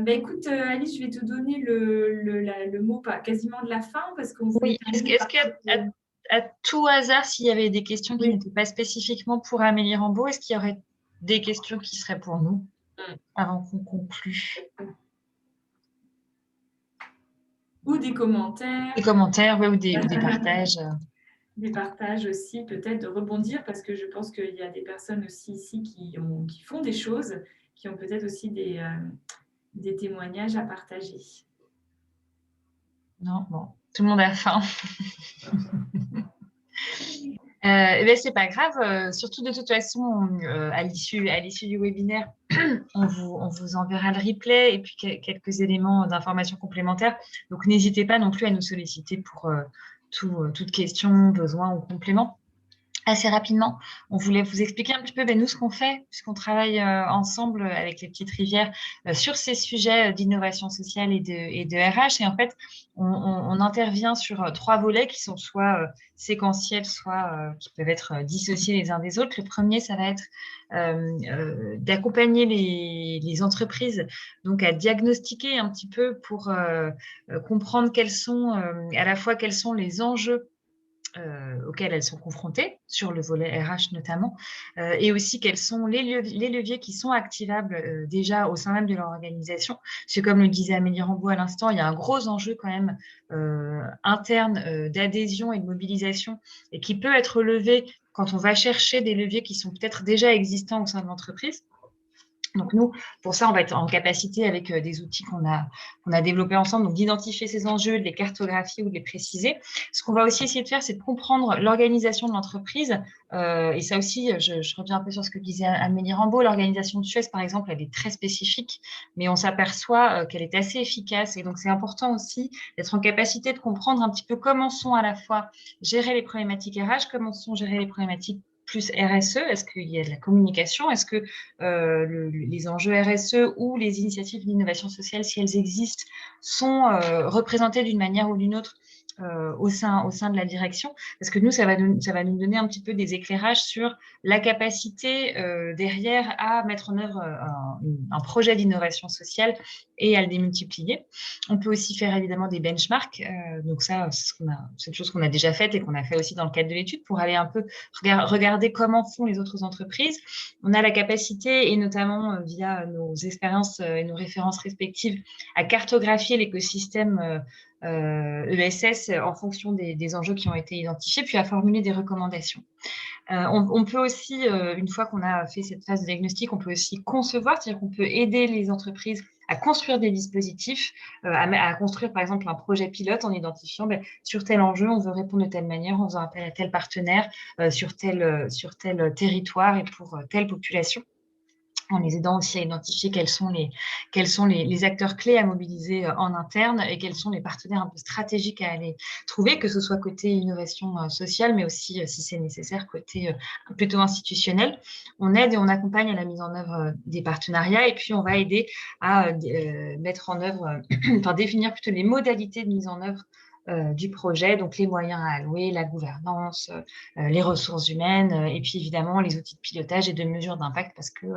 A: Écoute, Alice, je vais te donner le mot quasiment de la fin parce qu'on voulait.
B: Oui, est-ce qu'à tout hasard, s'il y avait des questions qui n'étaient pas spécifiquement pour Amélie Rambaud, est-ce qu'il y aurait des questions qui seraient pour nous avant qu'on conclue?
A: Ou des commentaires.
B: Des commentaires, oui, ou des partages.
A: Des partages aussi, peut-être de rebondir parce que je pense qu'il y a des personnes aussi ici qui font des choses, qui ont peut-être aussi des témoignages à partager.
B: Non, bon, tout le monde a faim. Ben, c'est pas grave, surtout de toute façon, à l'issue du webinaire, on vous enverra le replay et puis quelques éléments d'information complémentaires. Donc, n'hésitez pas non plus à nous solliciter pour toute question, besoin ou complément. Assez rapidement, on voulait vous expliquer un petit peu nous ce qu'on fait, puisqu'on travaille ensemble avec les Petites Rivières sur ces sujets d'innovation sociale et de RH. Et en fait, on intervient sur 3 volets qui sont soit séquentiels, soit qui peuvent être dissociés les uns des autres. Le premier, ça va être d'accompagner les entreprises donc à diagnostiquer un petit peu pour comprendre quels sont les enjeux auxquelles elles sont confrontées, sur le volet RH notamment, et aussi quels sont les leviers qui sont activables déjà au sein même de leur organisation. Parce que comme le disait Amélie Rambaud à l'instant, il y a un gros enjeu quand même interne d'adhésion et de mobilisation et qui peut être levé quand on va chercher des leviers qui sont peut-être déjà existants au sein de l'entreprise. Donc nous, pour ça, on va être en capacité avec des outils qu'on a développés ensemble, donc d'identifier ces enjeux, de les cartographier ou de les préciser. Ce qu'on va aussi essayer de faire, c'est de comprendre l'organisation de l'entreprise. Et ça aussi, je reviens un peu sur ce que disait Amélie Rambaud. L'organisation de Suez, par exemple, elle est très spécifique, mais on s'aperçoit qu'elle est assez efficace. Et donc, c'est important aussi d'être en capacité de comprendre un petit peu comment sont à la fois gérer les problématiques RH, comment sont gérées les problématiques plus RSE. Est-ce qu'il y a de la communication? Est-ce que les enjeux RSE ou les initiatives d'innovation sociale, si elles existent, sont représentées d'une manière ou d'une autre au sein de la direction? Parce que nous, ça va nous donner un petit peu des éclairages sur la capacité derrière à mettre en œuvre un projet d'innovation sociale et à le démultiplier. On peut aussi faire évidemment des benchmarks. Donc ça, c'est une chose qu'on a déjà faite et qu'on a fait aussi dans le cadre de l'étude pour aller un peu regarder comment font les autres entreprises. On a la capacité, et notamment via nos expériences et nos références respectives, à cartographier l'écosystème ESS en fonction des enjeux qui ont été identifiés, puis à formuler des recommandations. On peut aussi, une fois qu'on a fait cette phase de diagnostic, on peut aussi concevoir, c'est-à-dire qu'on peut aider les entreprises à construire des dispositifs, à construire par exemple un projet pilote en identifiant sur tel enjeu, on veut répondre de telle manière, on veut appel à tel partenaire sur tel territoire et pour telle population, en les aidant aussi à identifier quels sont les acteurs clés à mobiliser en interne et quels sont les partenaires un peu stratégiques à aller trouver, que ce soit côté innovation sociale, mais aussi, si c'est nécessaire, côté plutôt institutionnel. On aide et on accompagne à la mise en œuvre des partenariats, et puis on va aider à mettre en œuvre, enfin définir plutôt les modalités de mise en œuvre du projet, donc les moyens à allouer, la gouvernance, les ressources humaines, et puis évidemment les outils de pilotage et de mesure d'impact, parce que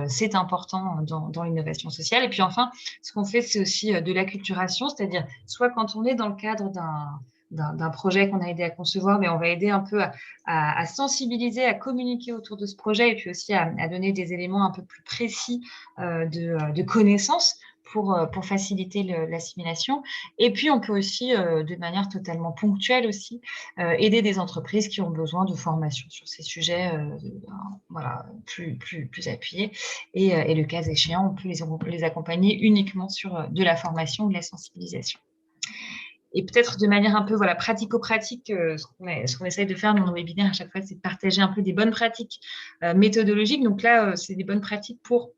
B: c'est important dans l'innovation sociale. Et puis enfin, ce qu'on fait, c'est aussi de l'acculturation, c'est-à-dire soit quand on est dans le cadre d'un projet qu'on a aidé à concevoir, mais on va aider un peu à sensibiliser, à communiquer autour de ce projet, et puis aussi à donner des éléments un peu plus précis de connaissances pour faciliter l'assimilation. Et puis, on peut aussi, de manière totalement ponctuelle aussi, aider des entreprises qui ont besoin de formation sur ces sujets voilà, plus appuyés. Et le cas échéant, on peut les accompagner uniquement sur de la formation ou de la sensibilisation. Et peut-être de manière un peu pratico-pratique, ce qu'on essaye de faire dans nos webinaires à chaque fois, c'est de partager un peu des bonnes pratiques méthodologiques. Donc là, c'est des bonnes pratiques pour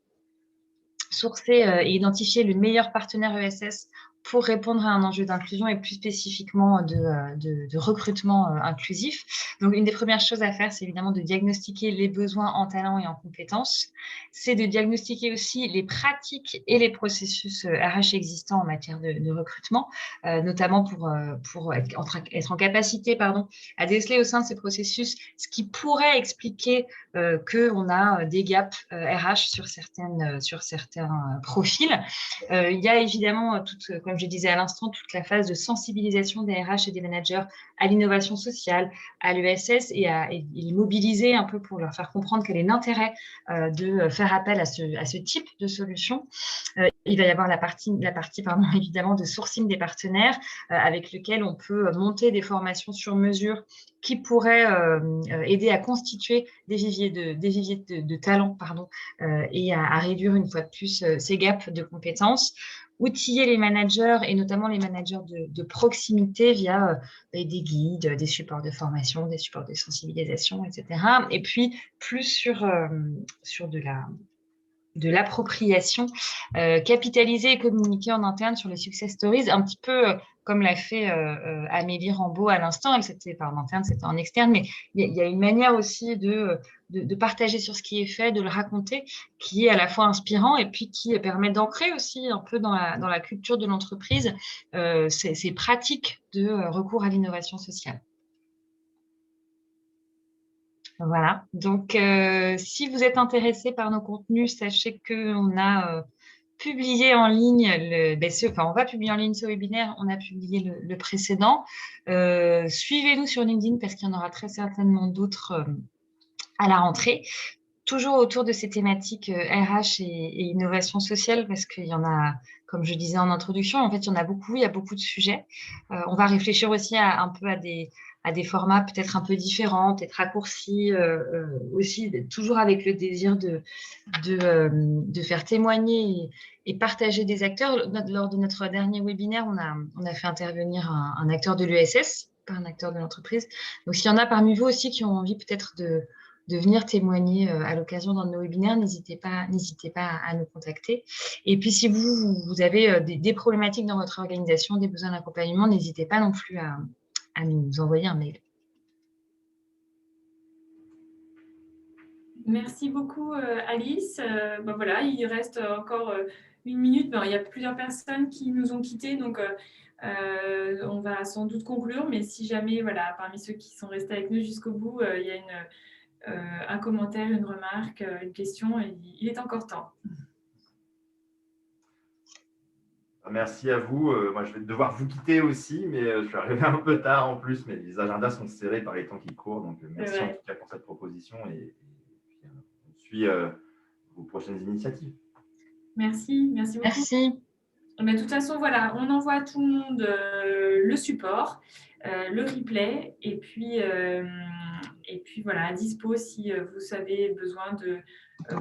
B: sourcer et identifier le meilleur partenaire ESS pour répondre à un enjeu d'inclusion et plus spécifiquement de recrutement inclusif. Donc, une des premières choses à faire, c'est évidemment de diagnostiquer les besoins en talents et en compétences. C'est de diagnostiquer aussi les pratiques et les processus RH existants en matière de recrutement, notamment pour être en capacité à déceler au sein de ces processus ce qui pourrait expliquer qu'on a des gaps RH sur certains profils. Il y a évidemment, comme je disais à l'instant, toute la phase de sensibilisation des RH et des managers à l'innovation sociale, à l'ESS, et les mobiliser un peu pour leur faire comprendre quel est l'intérêt de faire appel à ce type de solution. Il va y avoir la partie évidemment de sourcing des partenaires avec lequel on peut monter des formations sur mesure qui pourraient aider à constituer des viviers de talents et à réduire une fois de plus ces gaps de compétences. Outiller les managers, et notamment les managers de proximité via des guides, des supports de formation, des supports de sensibilisation, etc. Et puis plus sur de l'appropriation, capitaliser et communiquer en interne sur les success stories, un petit peu comme l'a fait Amélie Rambaud à l'instant. Elle, c'était pas en interne, c'était en externe, mais il y a une manière aussi de partager sur ce qui est fait, de le raconter, qui est à la fois inspirant et puis qui permet d'ancrer aussi un peu dans la culture de l'entreprise ces pratiques de recours à l'innovation sociale. Voilà, donc si vous êtes intéressé par nos contenus, sachez qu'on a publié en ligne, on va publier en ligne ce webinaire, on a publié le précédent. Suivez-nous sur LinkedIn parce qu'il y en aura très certainement d'autres à la rentrée. toujours autour de ces thématiques RH et innovation sociale, parce qu'il y en a, comme je disais en introduction, en fait, il y en a beaucoup, il y a beaucoup de sujets. On va réfléchir aussi un peu à des formats peut-être un peu différents, peut-être raccourcis, aussi, toujours avec le désir de faire témoigner et partager des acteurs. Lors de notre dernier webinaire, on a fait intervenir un acteur de l'ESS, pas un acteur de l'entreprise. Donc, s'il y en a parmi vous aussi qui ont envie peut-être de venir témoigner à l'occasion d'un de nos webinaires, n'hésitez pas à nous contacter. Et puis, si vous avez des problématiques dans votre organisation, des besoins d'accompagnement, n'hésitez pas non plus à nous envoyer un mail.
A: Merci beaucoup, Alice. Voilà, il reste encore 1 minute. Il y a plusieurs personnes qui nous ont quittés, donc on va sans doute conclure. Mais si jamais, voilà, parmi ceux qui sont restés avec nous jusqu'au bout, il y a un commentaire, une remarque, une question, il est encore temps.
F: Merci à vous. Moi, je vais devoir vous quitter aussi, mais je suis arrivé un peu tard en plus, mais les agendas sont serrés par les temps qui courent. Donc, merci en tout cas pour cette proposition et on suit vos prochaines initiatives.
A: Merci beaucoup.
B: Merci.
A: Mais de toute façon, voilà, on envoie à tout le monde le support, le replay, et puis voilà, à dispo si vous avez besoin de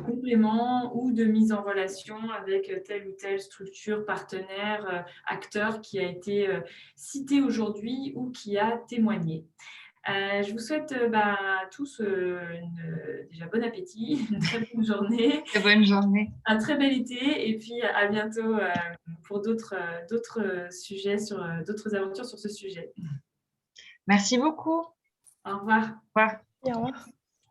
A: compléments ou de mise en relation avec telle ou telle structure, partenaire, acteur qui a été cité aujourd'hui ou qui a témoigné. Je vous souhaite à tous déjà bon appétit, une très bonne journée.
B: Très bonne journée.
A: Un très bel été et puis à bientôt pour d'autres sujets, d'autres aventures sur ce sujet.
B: Merci beaucoup.
A: Au revoir.
B: Au revoir.
G: Et au revoir.